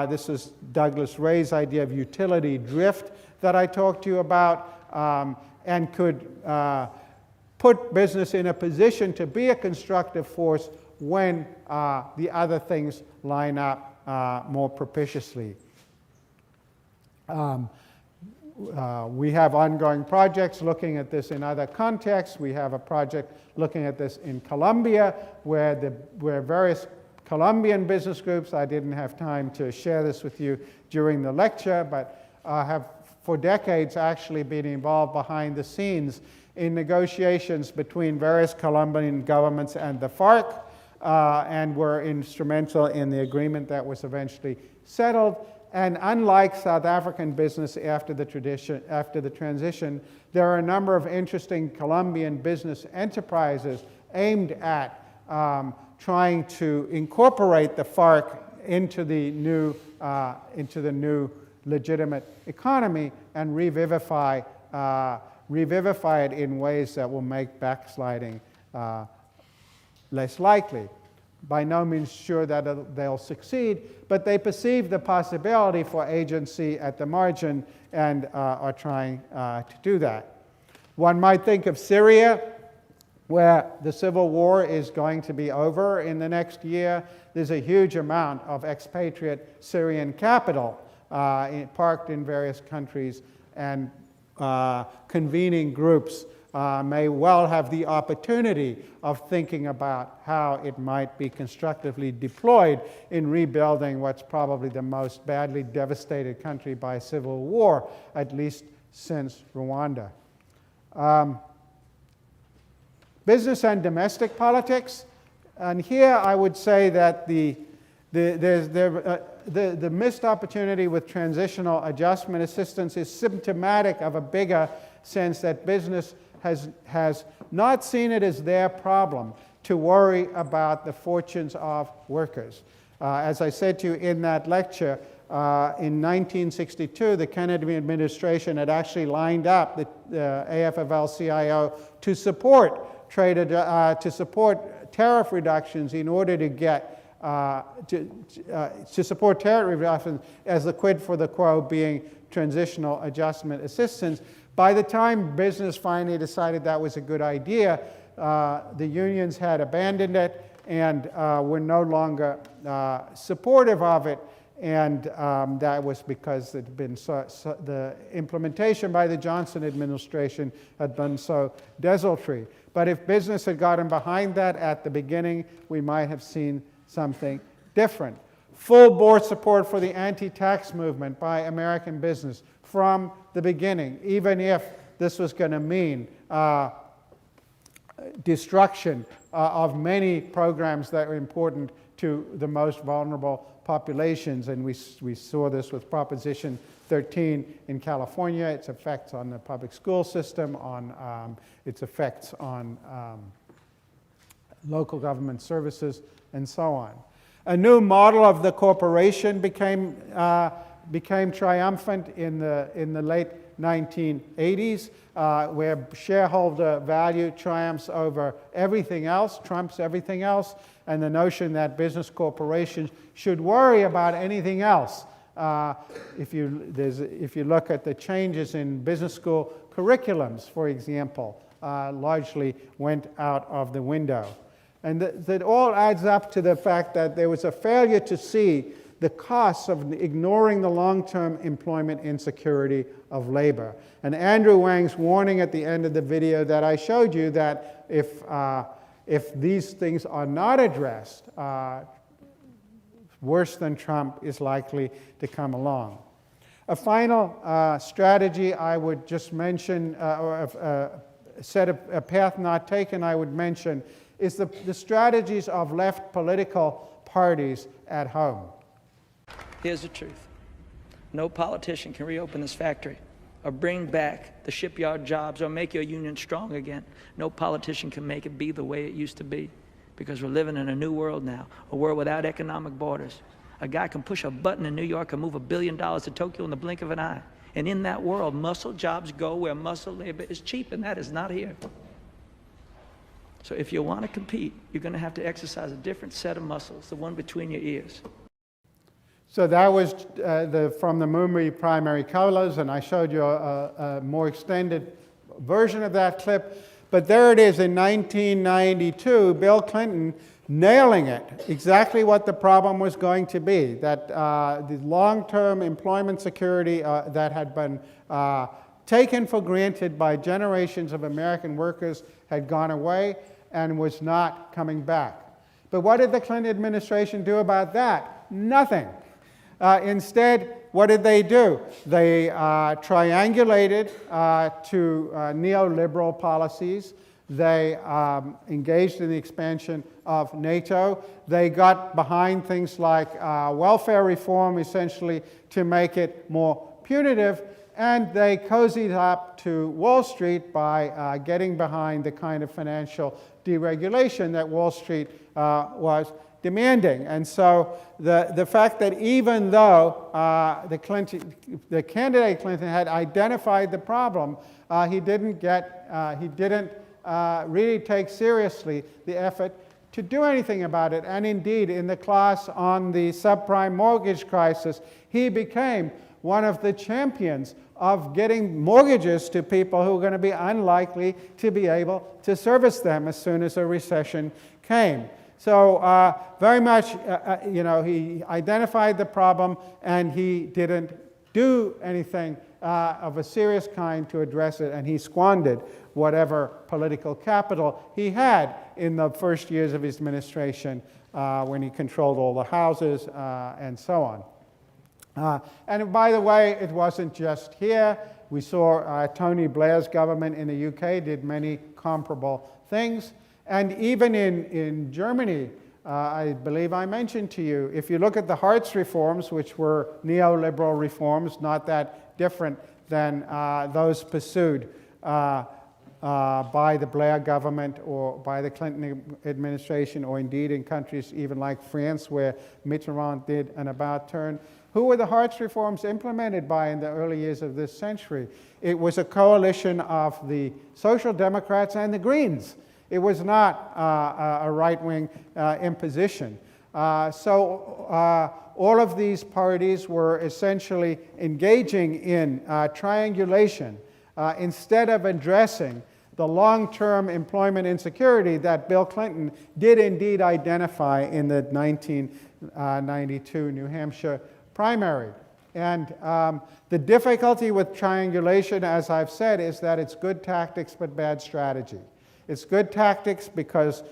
Speaker 1: This is Douglas Ray's idea of utility drift that I talked to you about, and could put business in a position to be a constructive force when the other things line up more propitiously. We have ongoing projects looking at this in other contexts. We have a project looking at this in Colombia, where various Colombian business groups, I didn't have time to share this with you during the lecture, but have for decades actually been involved behind the scenes in negotiations between various Colombian governments and the FARC, and were instrumental in the agreement that was eventually settled. And unlike South African business after the transition, there are a number of interesting Colombian business enterprises aimed at trying to incorporate the FARC into the new legitimate economy and revivify it in ways that will make backsliding less likely. By no means sure that they'll succeed, but they perceive the possibility for agency at the margin and are trying to do that. One might think of Syria, where the civil war is going to be over in the next year. There's a huge amount of expatriate Syrian capital parked in various countries, and convening groups may well have the opportunity of thinking about how it might be constructively deployed in rebuilding what's probably the most badly devastated country by civil war, at least since Rwanda. Business and domestic politics. And here I would say that the missed opportunity with transitional adjustment assistance is symptomatic of a bigger sense that business has not seen it as their problem to worry about the fortunes of workers. As I said to you in that lecture, in 1962, the Kennedy administration had actually lined up the AFL-CIO to support tariff reductions in order to get to support tariff reductions as the quid for the quo being transitional adjustment assistance. By the time business finally decided that was a good idea, the unions had abandoned it and were no longer supportive of it, and that was because it had been the implementation by the Johnson administration had been so desultory. But if business had gotten behind that at the beginning, we might have seen something different. Full board support for the anti-tax movement by American business from the beginning, even if this was going to mean destruction of many programs that were important to the most vulnerable populations. And we saw this with Proposition 13 in California, its effects on the public school system, on its effects on local government services, and so on. A new model of the corporation became triumphant in the late 1980s, where shareholder value triumphs over everything else, trumps everything else, and the notion that business corporations should worry about anything else. If you look at the changes in business school curriculums, for example, largely went out of the window. And that all adds up to the fact that there was a failure to see the costs of ignoring the long-term employment insecurity of labor. And Andrew Wang's warning at the end of the video that I showed you, that if these things are not addressed, worse than Trump is likely to come along. A final strategy I would just mention, or a path not taken I would mention, is the strategies of left political parties at home.
Speaker 3: Here's the truth. No politician can reopen this factory or bring back the shipyard jobs or make your union strong again. No politician can make it be the way it used to be, because we're living in a new world now, a world without economic borders. A guy can push a button in New York and move $1 billion to Tokyo in the blink of an eye. And in that world, muscle jobs go where muscle labor is cheap, and that is not here. So if you want to compete, you're going to have to exercise a different set of muscles, the one between your ears.
Speaker 1: So that was from the Mumri primary colors, and I showed you a more extended version of that clip. But there it is in 1992, Bill Clinton nailing it, exactly what the problem was going to be, that the long-term employment security that had been taken for granted by generations of American workers had gone away and was not coming back. But what did the Clinton administration do about that? Nothing. Instead, what did they do? They triangulated to neoliberal policies. They engaged in the expansion of NATO. They got behind things like welfare reform, essentially, to make it more punitive. And they cozied up to Wall Street by getting behind the kind of financial deregulation that Wall Street was demanding. And so the fact that even though the candidate Clinton had identified the problem, he didn't really take seriously the effort to do anything about it. And indeed, in the class on the subprime mortgage crisis, he became one of the champions of getting mortgages to people who are going to be unlikely to be able to service them as soon as a recession came. So very much, he identified the problem, and he didn't do anything of a serious kind to address it, and he squandered whatever political capital he had in the first years of his administration when he controlled all the houses and so on. And by the way, it wasn't just here. We saw Tony Blair's government in the UK did many comparable things. And even in Germany, I believe I mentioned to you, if you look at the Hartz reforms, which were neoliberal reforms, not that different than those pursued by the Blair government or by the Clinton administration, or indeed in countries even like France, where Mitterrand did an about turn. Who were the Hartz reforms implemented by in the early years of this century? It was a coalition of the Social Democrats and the Greens. It was not a right-wing imposition. So all of these parties were essentially engaging in triangulation instead of addressing the long-term employment insecurity that Bill Clinton did indeed identify in the 1992 New Hampshire primary. And the difficulty with triangulation, as I've said, is that it's good tactics but bad strategy. It's good tactics because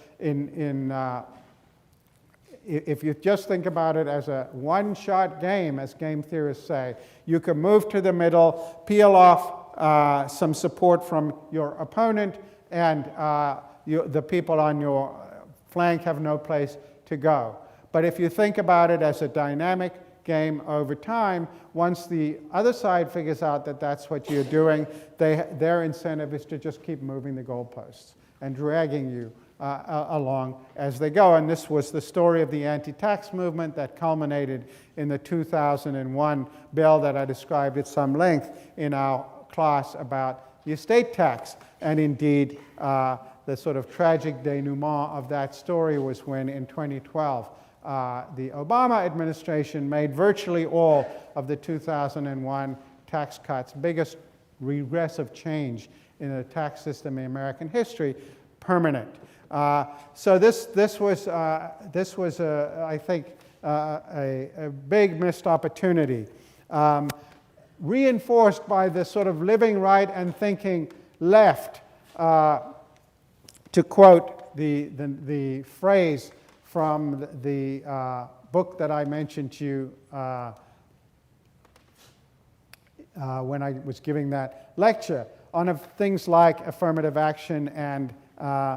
Speaker 1: if you just think about it as a one-shot game, as game theorists say, you can move to the middle, peel off some support from your opponent, and the people on your flank have no place to go. But if you think about it as a dynamic game over time, once the other side figures out that that's what you're doing, their incentive is to just keep moving the goalposts and dragging you along as they go. And this was the story of the anti-tax movement that culminated in the 2001 bill that I described at some length in our class about the estate tax. And indeed, the sort of tragic denouement of that story was when in 2012, the Obama administration made virtually all of the 2001 tax cuts, biggest regressive change in the tax system in American history, permanent. So this was, I think, a big missed opportunity, reinforced by this sort of living right and thinking left, to quote the phrase from the book that I mentioned to you when I was giving that lecture on things like affirmative action and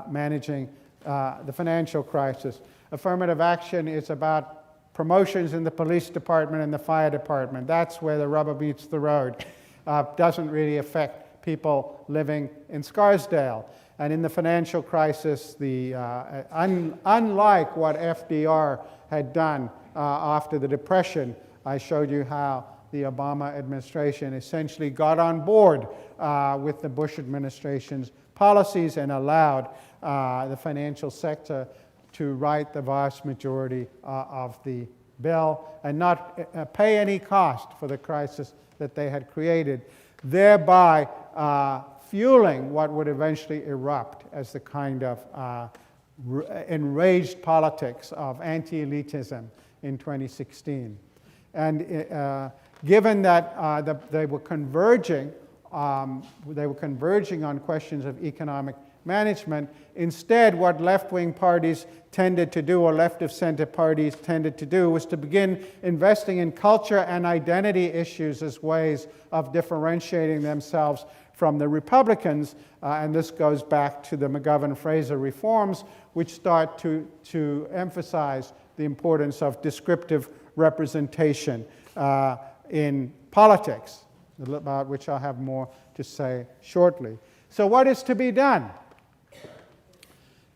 Speaker 1: managing the financial crisis. Affirmative action is about promotions in the police department and the fire department. That's where the rubber meets the road. Doesn't really affect people living in Scarsdale. And in the financial crisis, unlike what FDR had done after the Depression, I showed you how the Obama administration essentially got on board with the Bush administration's policies and allowed the financial sector to write the vast majority of the bill and not pay any cost for the crisis that they had created, thereby fueling what would eventually erupt as the kind of enraged politics of anti-elitism in 2016. And given that they were converging on questions of economic management, instead what left-wing parties tended to do, or left-of-center parties tended to do, was to begin investing in culture and identity issues as ways of differentiating themselves from the Republicans, and this goes back to the McGovern-Fraser reforms, which start to emphasize the importance of descriptive representation in politics, about which I'll have more to say shortly. So what is to be done?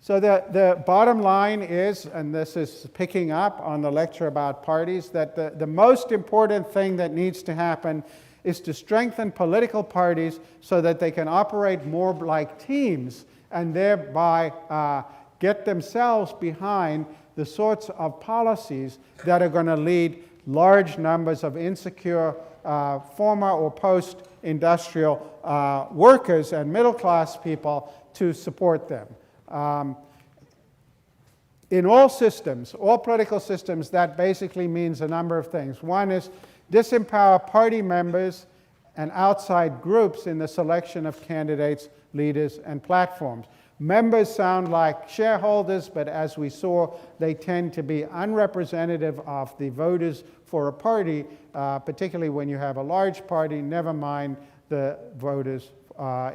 Speaker 1: So the bottom line is, and this is picking up on the lecture about parties, that the most important thing that needs to happen is to strengthen political parties so that they can operate more like teams and thereby get themselves behind the sorts of policies that are going to lead large numbers of insecure former or post-industrial workers and middle-class people to support them. In all systems, all political systems, that basically means a number of things. One is disempower party members and outside groups in the selection of candidates, leaders, and platforms. Members sound like shareholders, but as we saw, they tend to be unrepresentative of the voters for a party, particularly when you have a large party, never mind the voters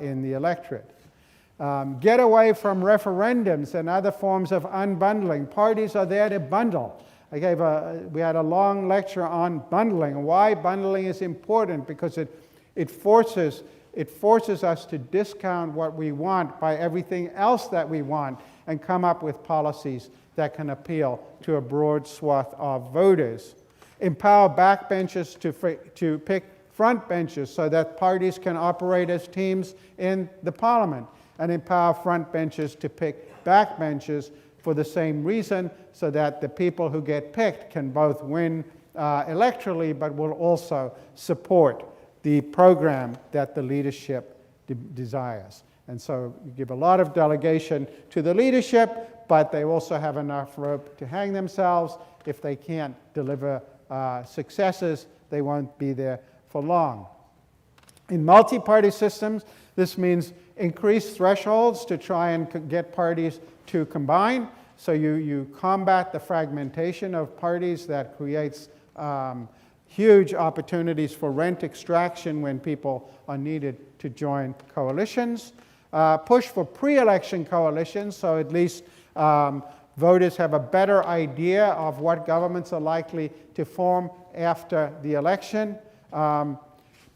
Speaker 1: in the electorate. Get away from referendums and other forms of unbundling. Parties are there to bundle. We had a long lecture on bundling, why bundling is important, because it forces us to discount what we want by everything else that we want and come up with policies that can appeal to a broad swath of voters. Empower backbenchers to pick frontbenchers so that parties can operate as teams in the parliament, and empower frontbenchers to pick backbenchers for the same reason, so that the people who get picked can both win electorally but will also support the program that the leadership desires. And so you give a lot of delegation to the leadership, but they also have enough rope to hang themselves. If they can't deliver successes, they won't be there for long. In multi-party systems, this means increased thresholds to try and get parties to combine. So you combat the fragmentation of parties that creates huge opportunities for rent extraction when people are needed to join coalitions. Push for pre-election coalitions, so at least voters have a better idea of what governments are likely to form after the election.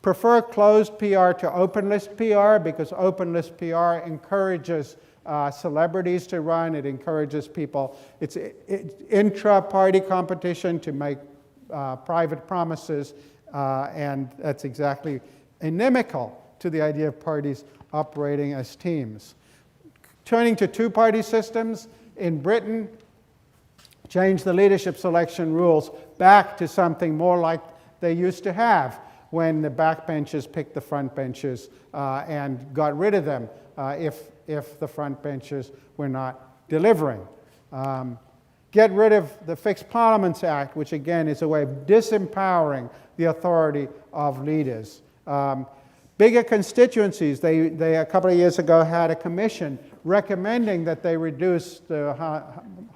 Speaker 1: Prefer closed PR to open list PR, because open list PR encourages celebrities to run. It encourages people. It's intra-party competition to make private promises, and that's exactly inimical to the idea of parties operating as teams. Turning to two-party systems, in Britain, change the leadership selection rules back to something more like they used to have when the backbenchers picked the frontbenchers and got rid of them if the frontbenchers were not delivering. Get rid of the Fixed Parliaments Act, which again is a way of disempowering the authority of leaders. Bigger constituencies. They a couple of years ago had a commission recommending that they reduce the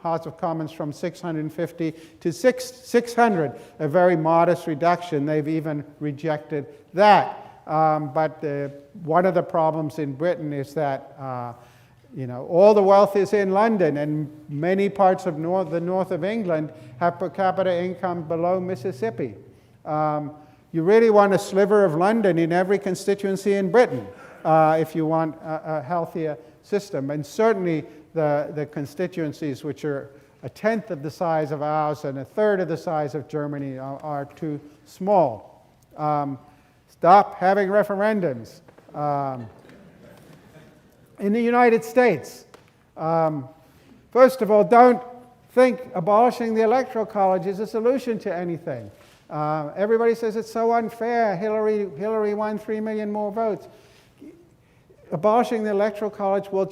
Speaker 1: House of Commons from 650 to 600, a very modest reduction. They've even rejected that. But one of the problems in Britain is that all the wealth is in London, and many parts of the north of England have per capita income below Mississippi. You really want a sliver of London in every constituency in Britain if you want a healthier system. And certainly the constituencies which are a tenth of the size of ours and a third of the size of Germany are too small. Stop having referendums. In the United States, first of all, don't think abolishing the Electoral College is a solution to anything. Everybody says it's so unfair. Hillary won 3 million more votes. Abolishing the Electoral College will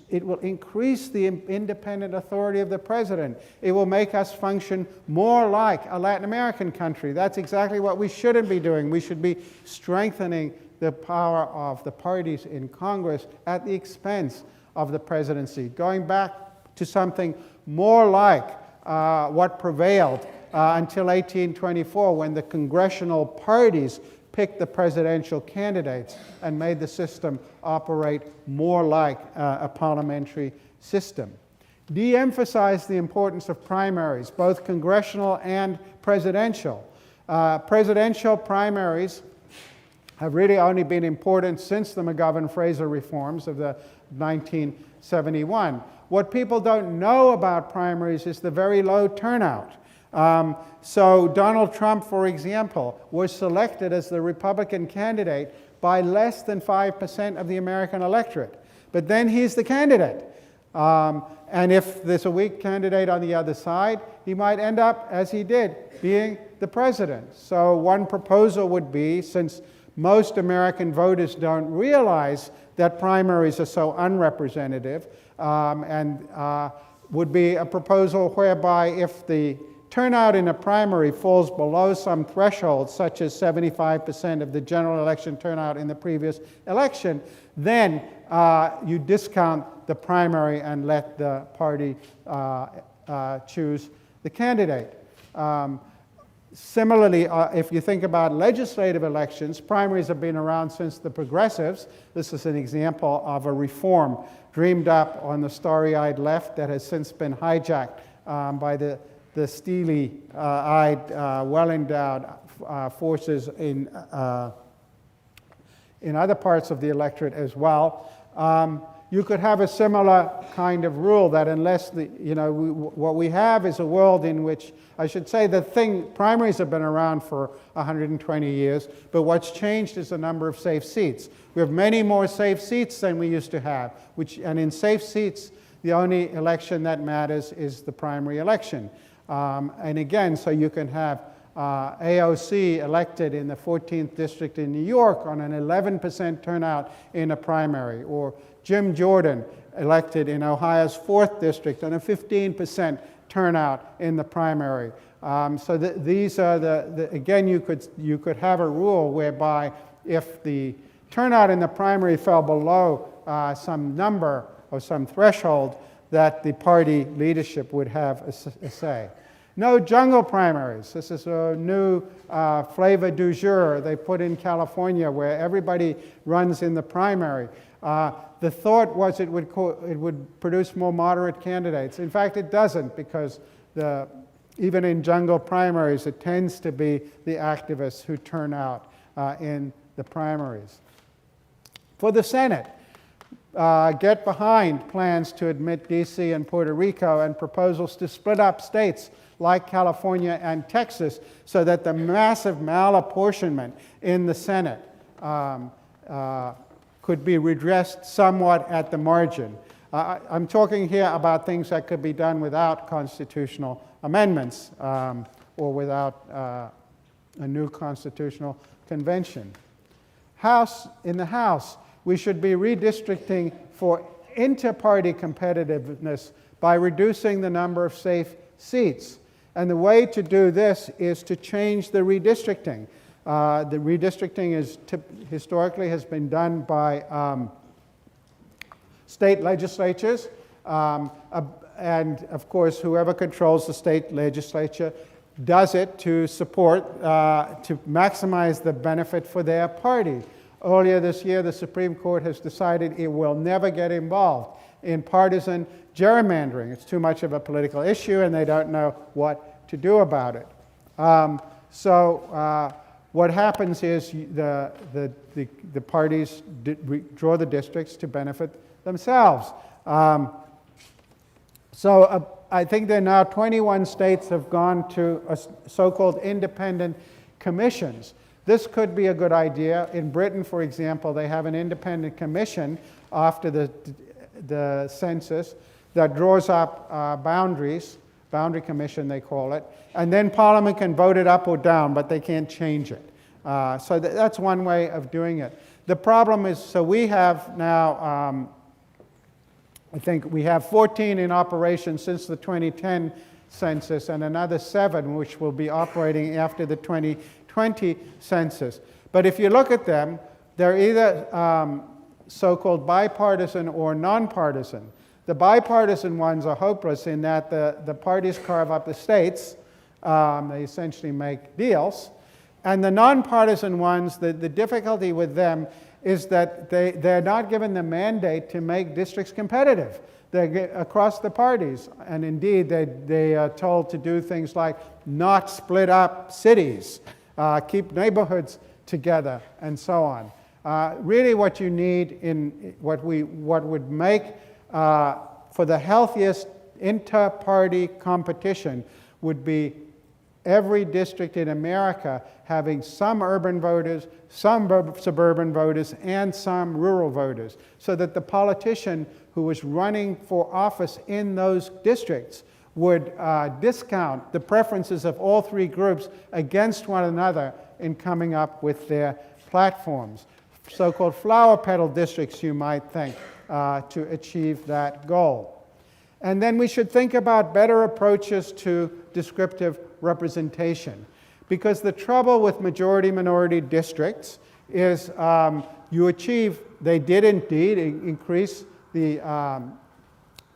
Speaker 1: it will increase the independent authority of the president. It will make us function more like a Latin American country. That's exactly what we shouldn't be doing. We should be strengthening the power of the parties in Congress at the expense of the presidency, going back to something more like what prevailed until 1824, when the congressional parties picked the presidential candidates and made the system operate more like a parliamentary system. De-emphasize the importance of primaries, both congressional and presidential. Presidential primaries have really only been important since the McGovern-Fraser reforms of the 1971. What people don't know about primaries is the very low turnout. So Donald Trump, for example, was selected as the Republican candidate by less than 5% of the American electorate. But then he's the candidate. And if there's a weak candidate on the other side, he might end up, as he did, being the president. So one proposal would be, since most American voters don't realize that primaries are so unrepresentative, would be a proposal whereby if the turnout in a primary falls below some threshold, such as 75% of the general election turnout in the previous election, then you discount the primary and let the party choose the candidate. Similarly, if you think about legislative elections, primaries have been around since the progressives. This is an example of a reform dreamed up on the starry-eyed left that has since been hijacked by the steely-eyed, well-endowed forces in other parts of the electorate as well. You could have a similar kind of rule that unless what we have is a world in which, I should say, primaries have been around for 120 years, but what's changed is the number of safe seats. We have many more safe seats than we used to have, and in safe seats, the only election that matters is the primary election. And again, so you can have AOC elected in the 14th district in New York on an 11% turnout in a primary, or Jim Jordan elected in Ohio's 4th district on a 15% turnout in the primary. So these are again, you could have a rule whereby if the turnout in the primary fell below some number or some threshold, that the party leadership would have a say. No jungle primaries. This is a new flavor du jour they put in California, where everybody runs in the primary. The thought was it would produce more moderate candidates. In fact, it doesn't, because even in jungle primaries, it tends to be the activists who turn out in the primaries. For the Senate, get behind plans to admit D.C. and Puerto Rico and proposals to split up states like California and Texas so that the massive malapportionment in the Senate could be redressed somewhat at the margin. I'm talking here about things that could be done without constitutional amendments or without a new constitutional convention. In the House, we should be redistricting for inter-party competitiveness by reducing the number of safe seats. And the way to do this is to change the redistricting. The redistricting historically has been done by state legislatures, and of course, whoever controls the state legislature does it to support, to maximize the benefit for their party. Earlier this year, the Supreme Court has decided it will never get involved in partisan gerrymandering. It's too much of a political issue, and they don't know what to do about it. What happens is the parties draw the districts to benefit themselves. I think there are now 21 states have gone to so-called independent commissions. This could be a good idea. In Britain, for example, they have an independent commission after the census that draws up boundaries, boundary commission they call it, and then Parliament can vote it up or down, but they can't change it. So that's one way of doing it. The problem is, so we have now, I think we have 14 in operation since the 2010 census and another 7 which will be operating after the 2020 census. But if you look at them, they're either so-called bipartisan or nonpartisan. The bipartisan ones are hopeless in that the parties carve up the states. They essentially make deals. And the nonpartisan ones, the difficulty with them is that they're not given the mandate to make districts competitive. They're across the parties. And indeed, they are told to do things like not split up cities, keep neighborhoods together, and so on. Really what you need in what would make for the healthiest inter-party competition would be every district in America having some urban voters, some suburban voters, and some rural voters, so that the politician who was running for office in those districts would discount the preferences of all three groups against one another in coming up with their platforms. So-called flower petal districts, you might think, to achieve that goal. And then we should think about better approaches to descriptive representation. Because the trouble with majority-minority districts is they did indeed increase the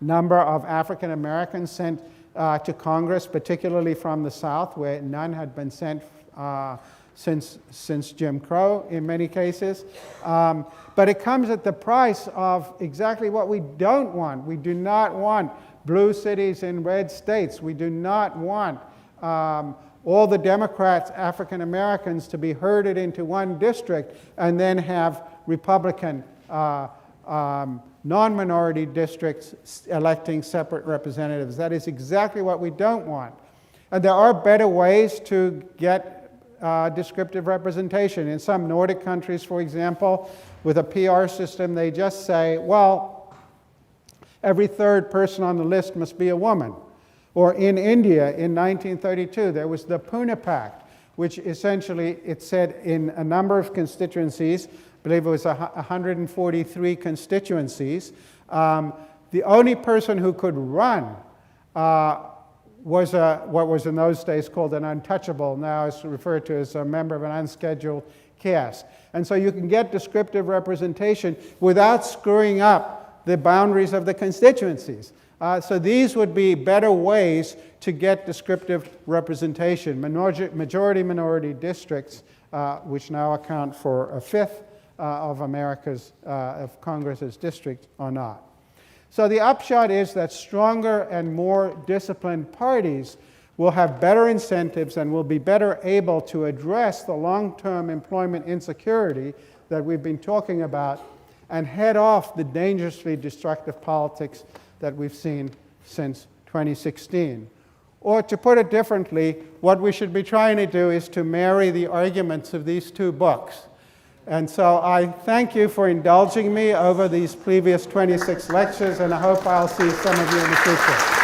Speaker 1: number of African Americans sent to Congress, particularly from the South, where none had been sent since Jim Crow in many cases. But it comes at the price of exactly what we don't want. We do not want blue cities in red states. We do not want all the Democrats, African Americans, to be herded into one district and then have Republican non-minority districts electing separate representatives. That is exactly what we don't want. And there are better ways to get descriptive representation. In some Nordic countries, for example, with a PR system, they just say, well, every third person on the list must be a woman. Or in India, in 1932, there was the Pune Pact, which essentially, it said in a number of constituencies, I believe it was 143 constituencies, the only person who could run was what was in those days called an untouchable, now is referred to as a member of an unscheduled caste. And so you can get descriptive representation without screwing up the boundaries of the constituencies. So these would be better ways to get descriptive representation. Majority-minority districts, which now account for a fifth of of Congress's districts, are not. So the upshot is that stronger and more disciplined parties will have better incentives and will be better able to address the long-term employment insecurity that we've been talking about and head off the dangerously destructive politics that we've seen since 2016. Or to put it differently, what we should be trying to do is to marry the arguments of these two books. And so I thank you for indulging me over these previous 26 lectures, and I hope I'll see some of you in the future.